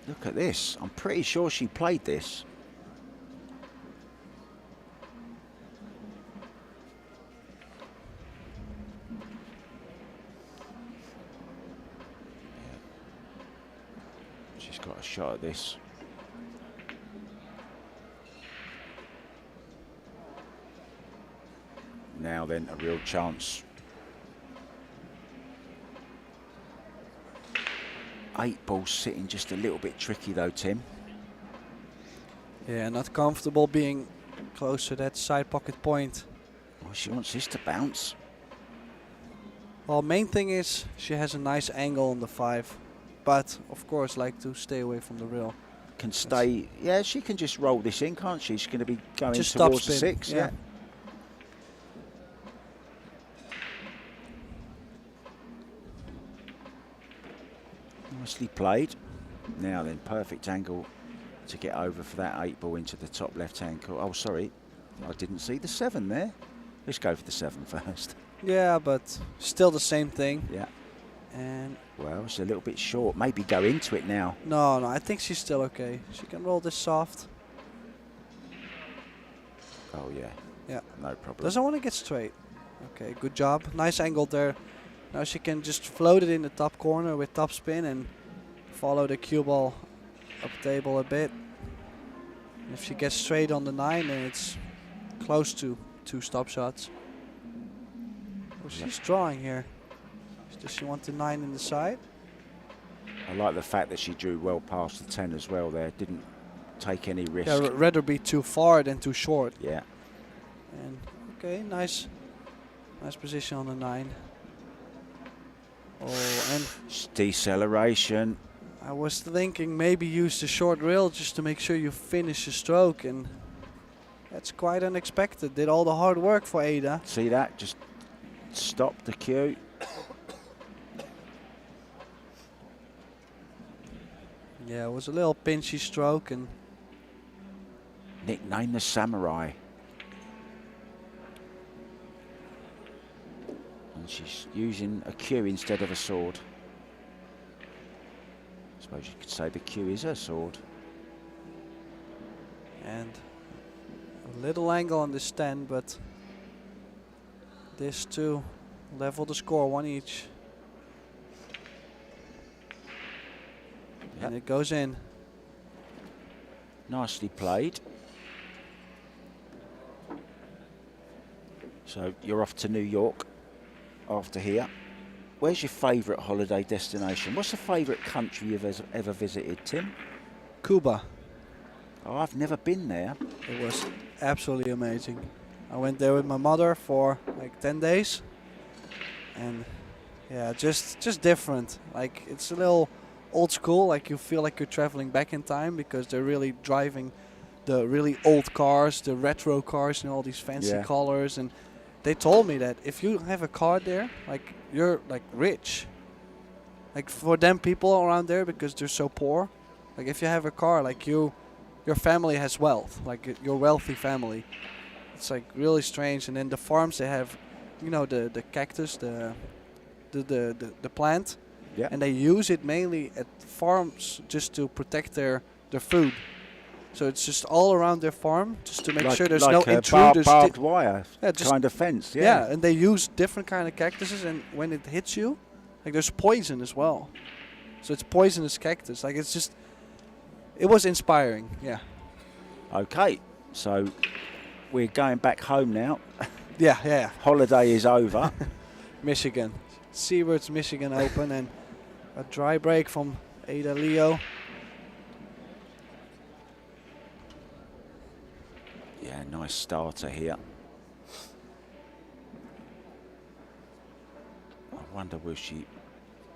Look at this. I'm pretty sure she played this. She's got a shot at this. Now then, a real chance. 8 ball sitting just a little bit tricky though, Tim.
Yeah, not comfortable being close to that side pocket point.
Well, she wants this to bounce.
Well, main thing is she has a nice angle on the 5, but of course like to stay away from the rail.
Can stay, yeah, she can just roll this in, can't she? She's going to be going
Just
towards the
topspin,
6, yeah. Nicely played. Now then, perfect angle to get over for that 8 ball into the top left-hand corner. Oh, sorry, I didn't see the 7 there. Let's go for the 7 first.
Yeah, but still the same thing.
Yeah.
And
Well, it's a little bit short. Maybe go into it now.
no, I think she's still okay. She can roll this soft.
Oh, yeah.
Yeah.
No problem.
Doesn't want to get straight. Okay, good job. Nice angle there. Now she can just float it in the top corner with top spin and follow the cue ball up table a bit. And if she gets straight on the 9, then it's close to 2 stop shots. Oh, she's drawing here. Does she want the 9 in the side?
I like the fact that she drew well past the 10 as well there. Didn't take any risk.
Yeah, rather be too far than too short.
Yeah.
And okay, nice position on the 9. Oh, and
Deceleration.
I was thinking maybe use the short rail just to make sure you finish the stroke, and that's quite unexpected. Did all the hard work for Ada.
See that? Just stop the cue.
Yeah, it was a little pinchy stroke, and
Nickname the Samurai. And she's using a cue instead of a sword. I suppose you could say the cue is her sword.
and a little angle on this 10, but this two level the score, 1 each.
Yep.
And it goes in.
Nicely played. So you're off to New York after here. Where's your favourite holiday destination? What's the favourite country you've ever visited, Tim?
Cuba.
Oh, I've never been there.
It was absolutely amazing. I went there with my mother for like 10 days. And yeah, just different. Like it's a little old school, like you feel like you're traveling back in time because they're really driving the really old cars, the retro cars and all these fancy colors. And they told me that if you have a car there, like you're like rich. Like for them people around there, because they're so poor, like if you have a car, like your family has wealth, like your wealthy family. It's like really strange. And then the farms they have, you know, the cactus, the plant.
Yeah.
And they use it mainly at farms just to protect their food. So it's just all around their farm just to make sure there's no intruders.
Barbed wire
just
kind of fence.
yeah, and they use different kind of cactuses, and when it hits you, like there's poison as well. So it's poisonous cactus. Like it's just, it was inspiring. Yeah.
Okay, so we're going back home now.
Yeah.
Holiday is over.
Michigan. Seybert's Michigan Open, and a dry break from Ada Leo.
Yeah, nice starter here. I wonder will she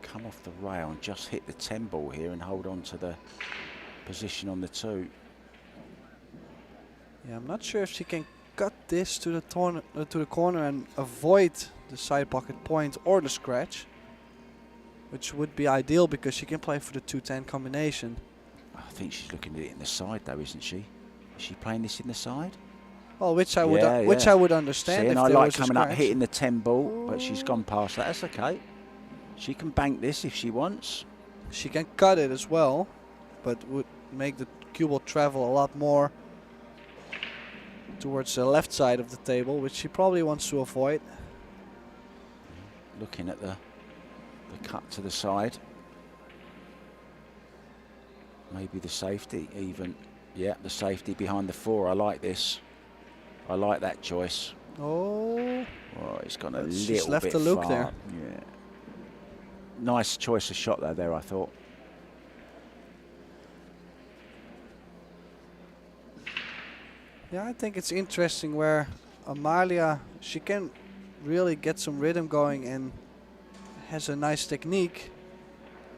come off the rail and just hit the 10 ball here and hold on to the position on the 2.
Yeah, I'm not sure if she can cut this to the corner and avoid the side pocket point or the scratch. which would be ideal because she can play for the 2-10 combination.
I think she's looking at it in the side though, isn't she? Is she playing this in the side?
Well, which I would understand.
See,
if
and I
there
like
was a
coming up
scratch.
hitting the 10 ball, but she's gone past that. That's okay. She can bank this if she wants.
She can cut it as well, but would make the cue ball travel a lot more towards the left side of the table, which she probably wants to avoid.
Looking at the cut to the side. Maybe the safety even. Yeah, the safety behind the 4. I like this. I like that choice.
Oh,
Oh, it's gone a
she's
little
left
bit
the look
far.
there.
Yeah. Nice choice of shot there, I thought.
Yeah, I think it's interesting where Amalia, she can really get some rhythm going and has a nice technique.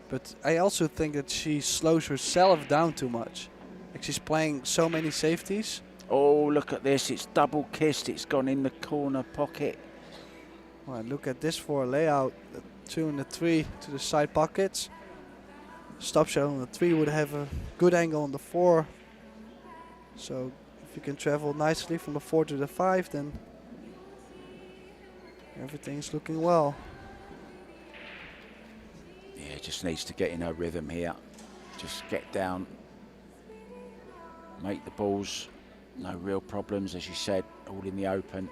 But I also think that she slows herself down too much. Like she's playing so many safeties.
Oh, look at this. It's double kissed. It's gone in the corner pocket.
Well, look at this for a layout. The 2 and the 3 to the side pockets. Stop shot on the 3 would have a good angle on the 4. So if you can travel nicely from the 4 to the 5, then everything's looking well.
Yeah, just needs to get in her rhythm here. Just get down. Make the balls. No real problems, as you said, all in the open.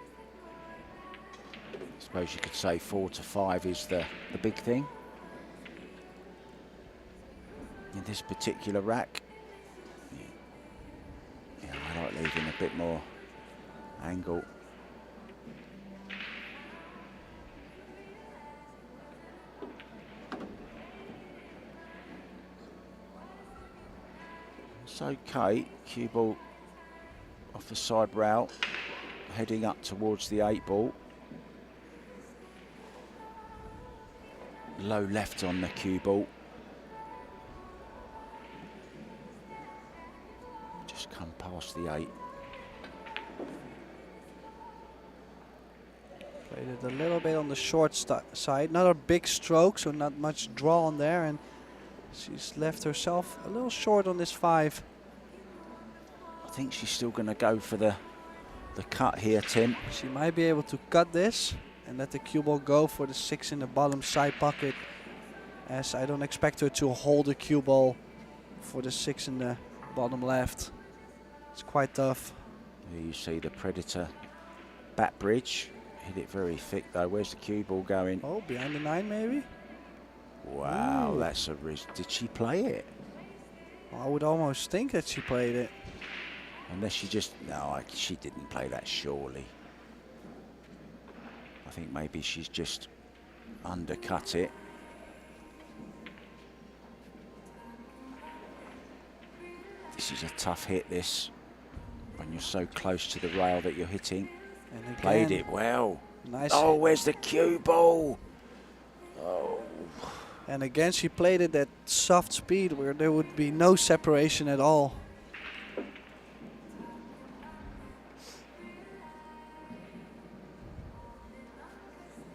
I suppose you could say 4 to 5 is the big thing. In this particular rack. Yeah, I like leaving a bit more angle. It's okay, cue ball off the side rail, heading up towards the 8 ball. Low left on the cue ball. Just come past the 8.
Played it a little bit on the short side. Not a big stroke, so not much draw on there. And she's left herself a little short on this 5.
I think she's still going to go for the cut here, Tim.
She might be able to cut this and let the cue ball go for the 6 in the bottom side pocket, as I don't expect her to hold the cue ball for the 6 in the bottom left. It's quite tough.
Here you see the Predator bat bridge. Hit it very thick though. Where's the cue ball going?
Oh, behind the 9 maybe?
Wow,
Ooh.
that's a risk. Did she play it?
I would almost think that she played it.
Unless she just, no, she didn't play that surely. I think maybe she's just undercut it. This is a tough hit, this, when you're so close to the rail that you're hitting.
And again,
Played it well.
Nice.
Oh, where's the cue ball? Oh.
And again, she played it at soft speed where there would be no separation at all.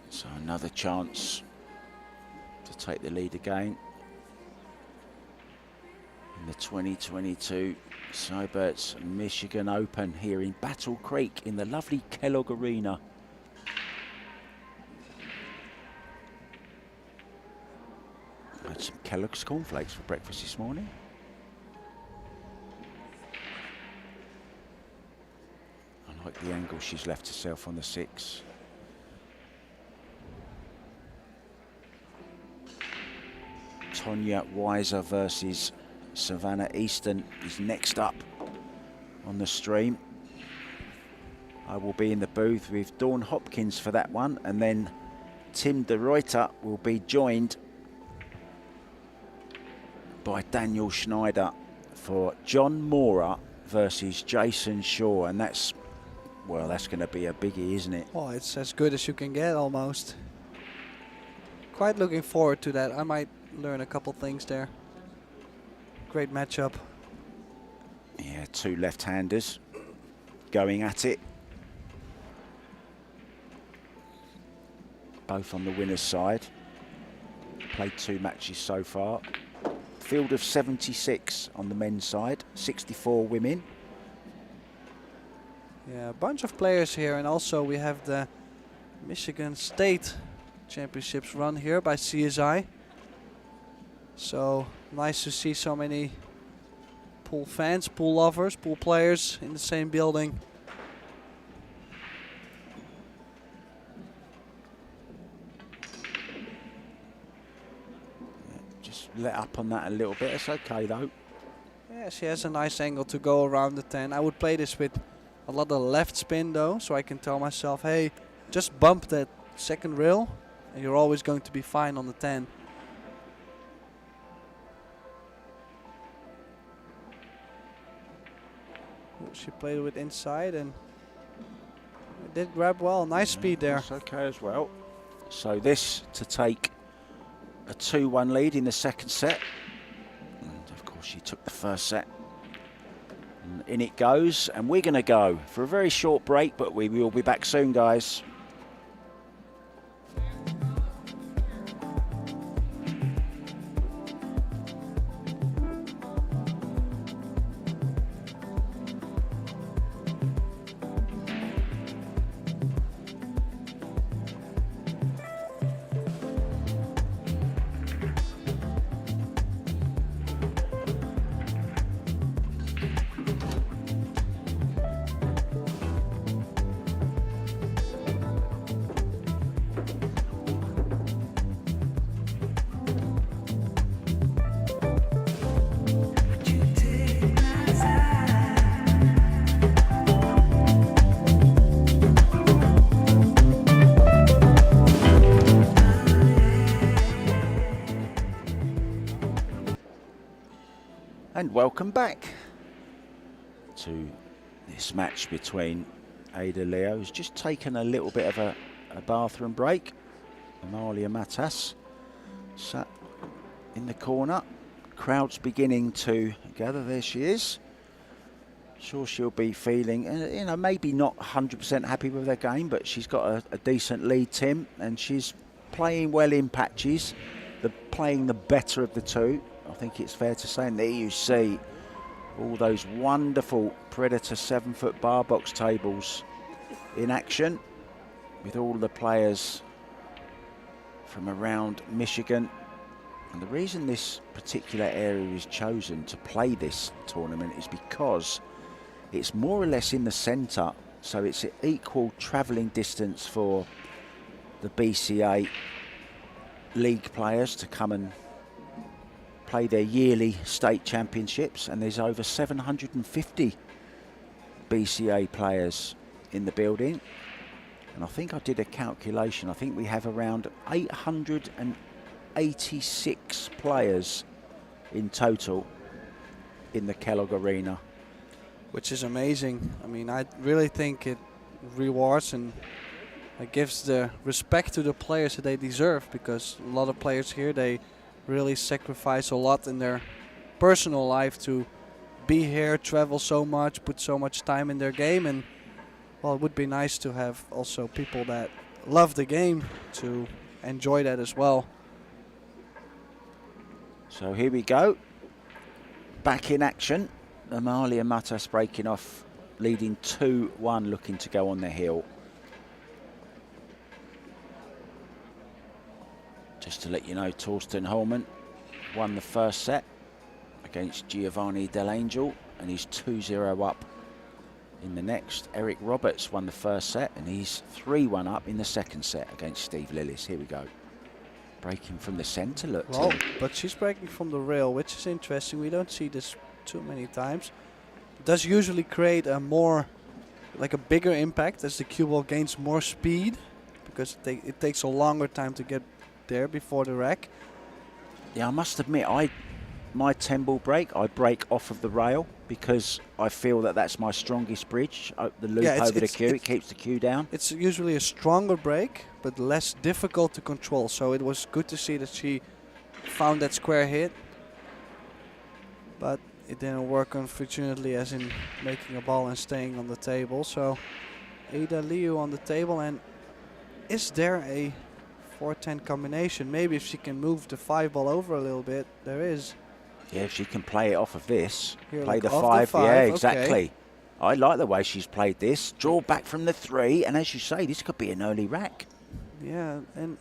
So another chance to take the lead again in the 2022 Seybert's Michigan Open here in Battle Creek in the lovely Kellogg Arena. I had some Kellogg's cornflakes for breakfast this morning. I like the angle she's left herself on the 6. Tonya Weiser versus Savannah Easton is next up on the stream. I will be in the booth with Dawn Hopkins for that one, and then Tim de Ruyter will be joined by Daniel Schneider for John Mora versus Jason Shaw, and that's, well, that's going to be a biggie, isn't it?
Oh, it's as good as you can get almost. Quite looking forward to that. I might learn a couple things there. Great matchup.
Yeah, 2 left-handers going at it. Both on the winner's side. played 2 matches so far. Field of 76 on the men's side, 64 women.
Yeah, a bunch of players here, and also we have the Michigan State Championships run here by CSI. So nice to see so many pool fans, pool lovers, pool players in the same building.
Just let up on that a little bit. It's okay though.
Yeah, she has a nice angle to go around the 10. I would play this with a lot of left spin though, so I can tell myself, hey, just bump that second rail and you're always going to be fine on the 10. She played with inside and it did grab well. Nice speed there.
That's okay as well. So this to take a 2-1 lead in the second set. And of course she took the first set. And in it goes, and we're going to go for a very short break, but we will be back soon, guys. And welcome back to this match between Ada Leo, who's just taken a little bit of a bathroom break. Amalia Matas sat in the corner. Crowd's beginning to gather. There she is. Sure she'll be feeling, you know, maybe not 100% happy with her game, but she's got a decent lead, Tim, and she's playing well in patches. Playing the better of the two, I think it's fair to say. And there you see all those wonderful Predator 7-foot bar box tables in action with all the players from around Michigan. And the reason this particular area is chosen to play this tournament is because it's more or less in the centre, so it's an equal travelling distance for the BCA league players to come and play their yearly state championships, and there's over 750 BCA players in the building. And I think I did a calculation. I think we have around 886 players in total in the Kellogg Arena.
Which is amazing. I mean, I really think it rewards and it gives the respect to the players that they deserve, because a lot of players here, they really sacrifice a lot in their personal life to be here, travel so much, put so much time in their game. And well, it would be nice to have also people that love the game to enjoy that as well.
So here we go, back in action. Amalia Matas breaking off, leading 2-1, looking to go on the hill. Just to let you know, Torsten Holman won the first set against Giovanni Dell'Angel, and he's 2-0 up in the next. Eric Roberts won the first set, and he's 3-1 up in the second set against Steve Lillis. Here we go. Breaking from the centre, look.
Well, but she's breaking from the rail, which is interesting. We don't see this too many times. It does usually create a more, like a bigger impact as the cue ball gains more speed, because it takes a longer time to get there before the rack.
Yeah, I must admit, my 10-ball break, I break off of the rail because I feel that that's my strongest bridge. The loop over the cue, it keeps the cue down.
It's usually a stronger break, but less difficult to control. So it was good to see that she found that square hit, but it didn't work, unfortunately, as in making a ball and staying on the table. So Ada Liu on the table, and is there a 4-10 combination. Maybe if she can move the 5 ball over a little bit, there is.
Yeah, if she can play it off of this,
Here,
play
like
the
off the
5.
five,
Yeah,
okay.
exactly. I like the way she's played this. Draw back from the 3, and as you say, this could be an early rack.
Yeah, and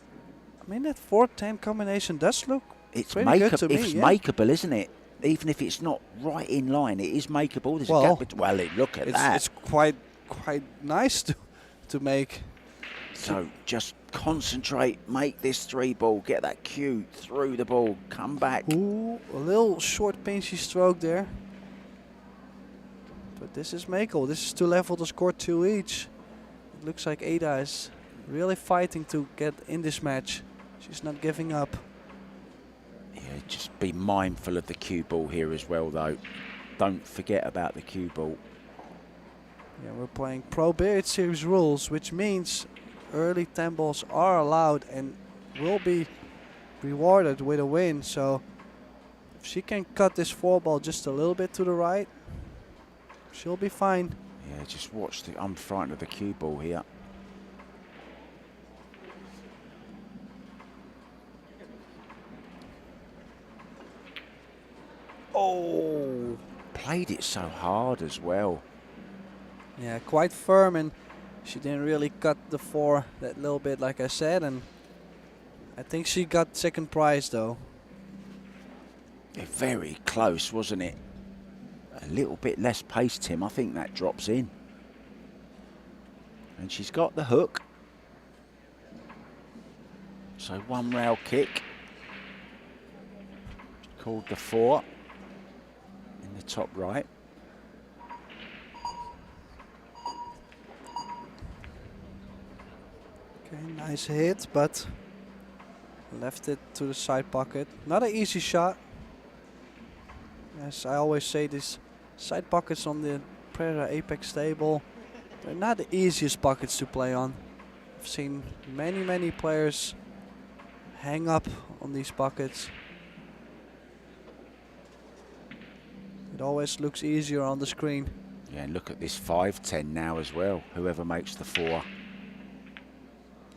I mean that 4-10 combination does look
It's
pretty good to me.
It's
Yeah.
makeable, isn't it? Even if it's not right in line, it is makeable. There's a
Well,
gap. Well, look at that.
It's quite nice to make.
So just concentrate, make this 3 ball, get that cue through the ball, come back.
Ooh, a little short pinchy stroke there. But this is makeable. This is to level the score 2 each. It looks like Ada is really fighting to get in this match. She's not giving up.
Yeah, just be mindful of the cue ball here as well, though. Don't forget about the cue ball.
Yeah, we're playing Pro Billiard Series rules, which means early 10 balls are allowed and will be rewarded with a win. So if she can cut this 4 ball just a little bit to the right, she'll be fine.
Yeah, just watch the. I'm frightened of the cue ball here. Oh, played it so hard as well.
Yeah, quite firm, and she didn't really cut the 4 that little bit, like I said, and I think she got second prize though.
Yeah, very close, wasn't it? A little bit less pace, Tim. I think that drops in. And she's got the hook. So 1 rail kick. Called the 4 in the top right.
Okay, nice hit, but left it to the side pocket. Not an easy shot. As I always say, these side pockets on the Predator Apex table, they're not the easiest pockets to play on. I've seen many players hang up on these pockets. It always looks easier on the screen.
Yeah, and look at this 5-10 now as well. Whoever makes the 4.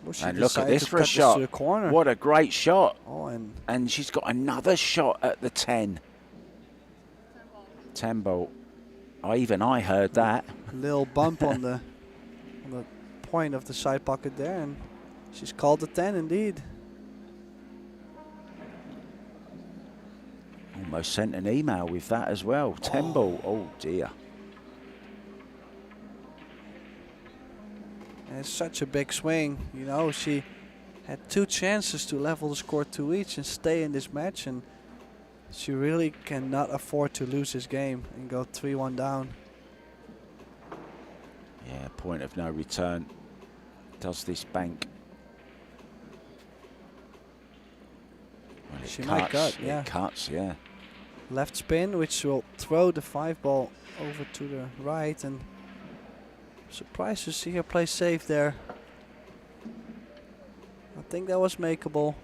Well, she
And look at
decided
this
to
for a
cut this
shot.
to the corner.
What a great shot.
Oh,
And she's got another shot at the 10. 10 ball. Even I heard that.
little bump on the point of the side pocket there, and she's called the 10 indeed.
Almost sent an email with that as well. 10 ball. Oh dear.
And it's such a big swing. You know, she had 2 chances to level the score 2 each and stay in this match, and she really cannot afford to lose this game and go 3-1 down.
Yeah, point of no return. Does this bank? Well, it
She
cuts.
might cut, yeah.
It cuts, yeah.
Left spin, which will throw the 5 ball over to the right, and surprised to see her play safe there. I think that was makeable.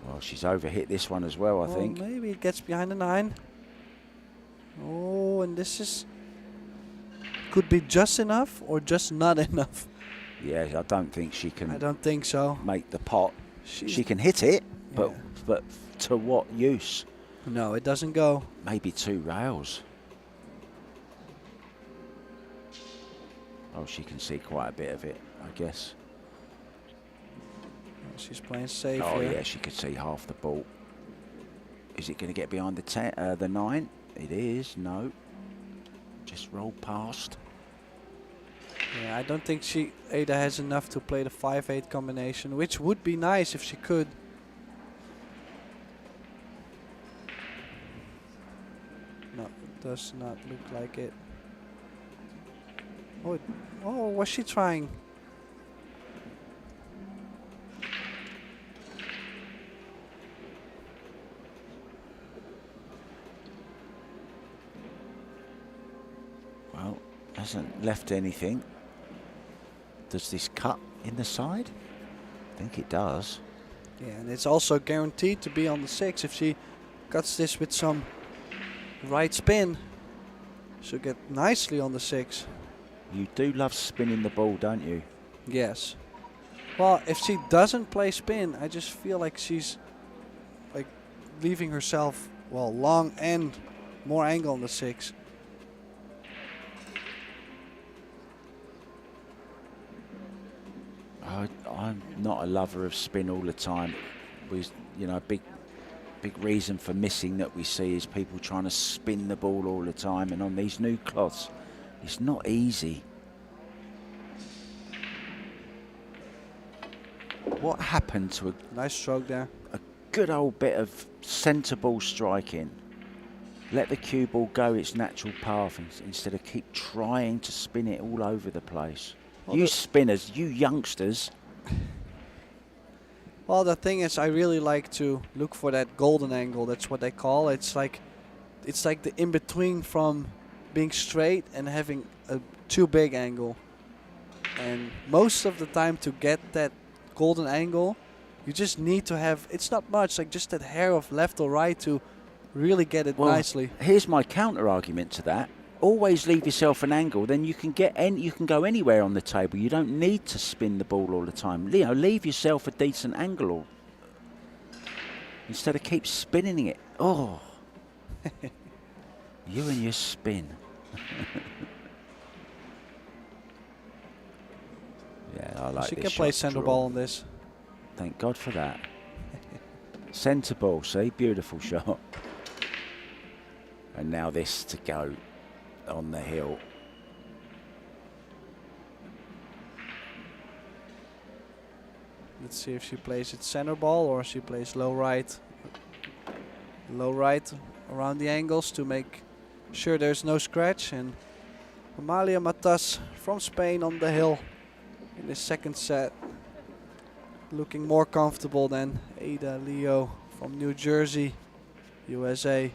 Well, she's overhit this one as well, I
Well,
think.
maybe it gets behind the 9. Oh, and this is could be just enough or just not enough.
Yeah, I don't think she
I
can
don't think so.
make the pot.
She's
She can hit it,
yeah.
but to what use?
No, it doesn't go.
Maybe 2 rails. Oh, she can see quite a bit of it, I guess.
She's playing safe
Oh
here.
yeah, she could see half the ball. Is it going to get behind the 10, the 9? It is. No. Just roll past.
Yeah, I don't think Ada has enough to play the 5-8 combination, which would be nice if she could. No, it does not look like it. Oh, oh, was she trying?
Well, hasn't left anything. Does this cut in the side? I think it does.
Yeah, and it's also guaranteed to be on the 6 if she cuts this with some right spin. She'll get nicely on the 6.
You do love spinning the ball, don't you?
Yes. Well, if she doesn't play spin, I just feel like she's like leaving herself, well, long and more angle on the 6.
I'm not a lover of spin all the time. Big reason for missing that we see is people trying to spin the ball all the time, and on these new cloths, it's not easy. What happened to a
Nice stroke there.
good old bit of centre ball striking? Let the cue ball go its natural path instead of keep trying to spin it all over the place.
Well,
You spinners, you youngsters.
Well, the thing is, I really like to look for that golden angle. That's what they call it. It's like the in between from being straight and having a too big angle. And most of the time, to get that golden angle, you just need to have. It's not much, like just that hair of left or right to really get it nicely.
Here's my counter argument to that. Always leave yourself an angle, then you can go anywhere on the table. You don't need to spin the ball all the time. Leave yourself a decent angle instead of keep spinning it. Oh, you and your spin. Yeah, I like
She
this
can play
shot
center
draw.
ball on this.
Thank God for that. Centre ball, see, beautiful shot. And now this to go on the hill.
Let's see if she plays it center ball or she plays low right. Low right around the angles to make sure there's no scratch. And Amalia Matas from Spain on the hill in the second set. Looking more comfortable than Ada Leo from New Jersey, USA.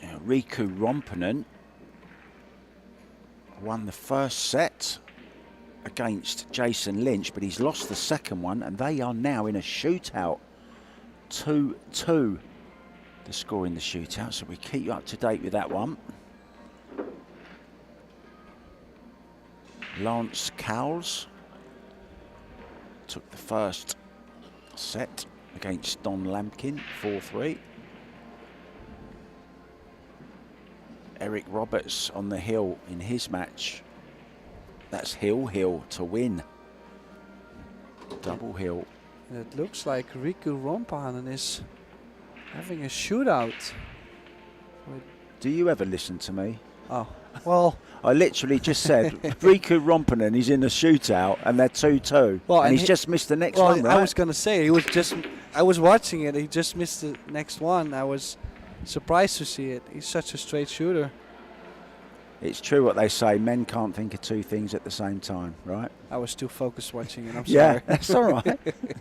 Now, Riku Rompinen won the first set against Jason Lynch, but he's lost the second one, and they are now in a shootout. 2-2 the score in the shootout, so we keep you up to date with that one. Lance Cowles took the first set against Don Lampkin, 4-3. Eric Roberts on the hill in his match. That's hill to win. Double hill.
And it looks like Riku Rompanen is having a shootout.
Do you ever listen to me?
Oh, well.
I literally just said Riku Rompinen is in a shootout and they're 2-2.
Well,
and he's
he-
just missed the next
Well,
one, right?
I was gonna say I was watching it. He just missed the next one. I was surprised to see it. He's such a straight shooter.
It's true what they say, men can't think of two things at the same time, right?
I was too focused watching it. I'm
Yeah,
sorry.
that's all right.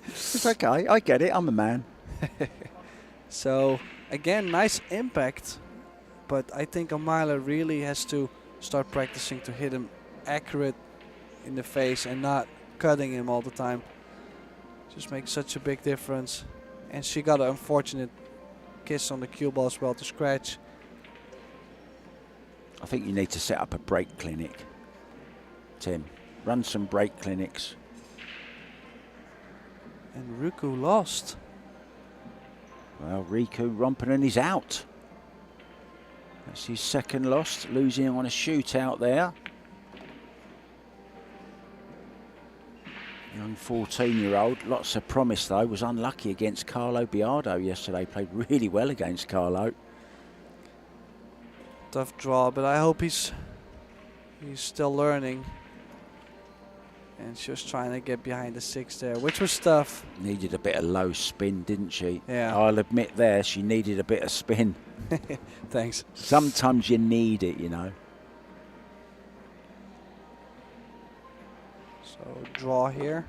It's okay, I get it, I'm a man.
So again, nice impact, but I think Amalia really has to start practicing to hit him accurate in the face and not cutting him all the time. Just makes such a big difference. And she got an unfortunate kiss on the cue ball as well to scratch.
I think you need to set up a break clinic, Tim. Run some break clinics.
And Riku lost.
Well, Riku Rompinen is out. That's his second loss, losing on a shootout there. Young 14-year-old, lots of promise though, was unlucky against Carlo Biardo yesterday. Played really well against Carlo.
Tough draw, but I hope he's still learning. And she was trying to get behind the 6 there, which was tough.
Needed a bit of low spin, didn't she?
Yeah.
I'll admit there, she needed a bit of spin.
Thanks.
Sometimes you need it, you know.
So draw here.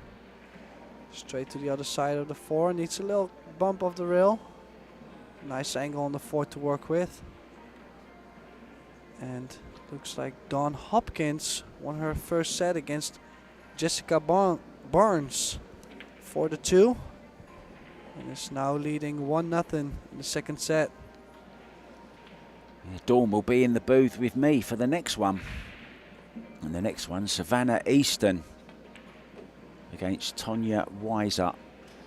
Straight to the other side of the 4. Needs a little bump of the rail. Nice angle on the 4 to work with. And looks like Dawn Hopkins won her first set against Jessica Barnes 4-2. And is now leading 1-0 in the second set.
Yeah, Dawn will be in the booth with me for the next one. And the next one, Savannah Easton against Tonya Weiser.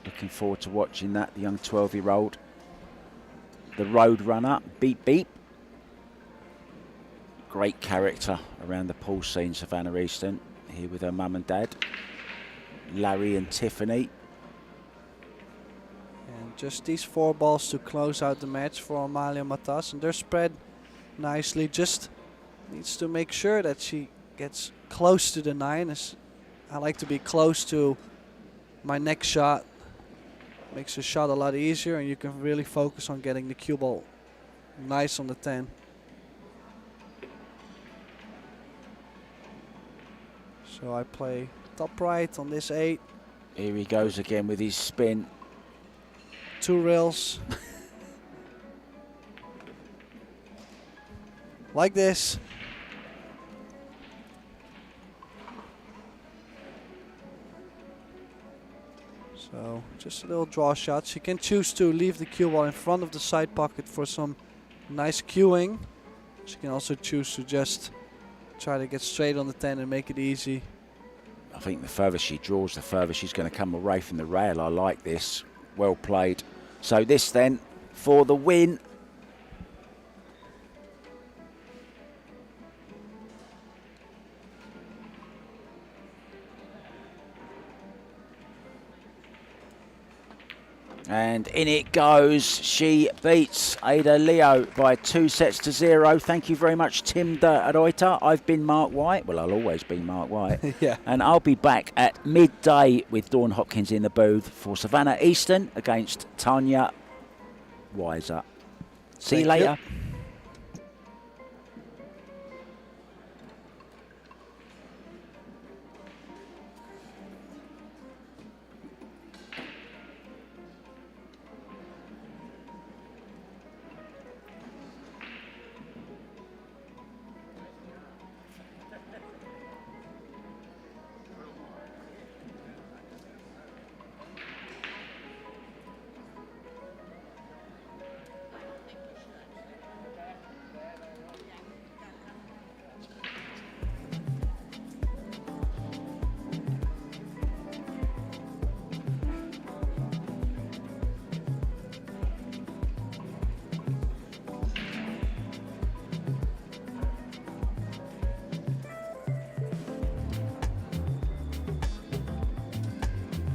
Looking forward to watching that, the young 12-year-old. The road runner, beep beep. Great character around the pool scene, Savannah Easton. Here with her mum and dad, Larry and Tiffany.
And just these 4 balls to close out the match for Amalia Matas. And they're spread nicely. Just needs to make sure that she gets close to the 9. I like to be close to my next shot. Makes the shot a lot easier, and you can really focus on getting the cue ball nice on the 10. So I play top right on this 8.
Here he goes again with his spin.
2 rails. Like this. So just a little draw shot. She can choose to leave the cue ball in front of the side pocket for some nice cueing. She can also choose to just try to get straight on the 10 and make it easy.
I think the further she draws, the further she's going to come away from the rail. I like this. Well played. So this then for the win. And in it goes. She beats Ada Leo by 2-0. Thank you very much, Tim de Reuter. I've been Mark White. Well, I'll always be Mark White.
Yeah.
And I'll be back at midday with Dawn Hopkins in the booth for Savannah Easton against Tonya Weiser. See you later.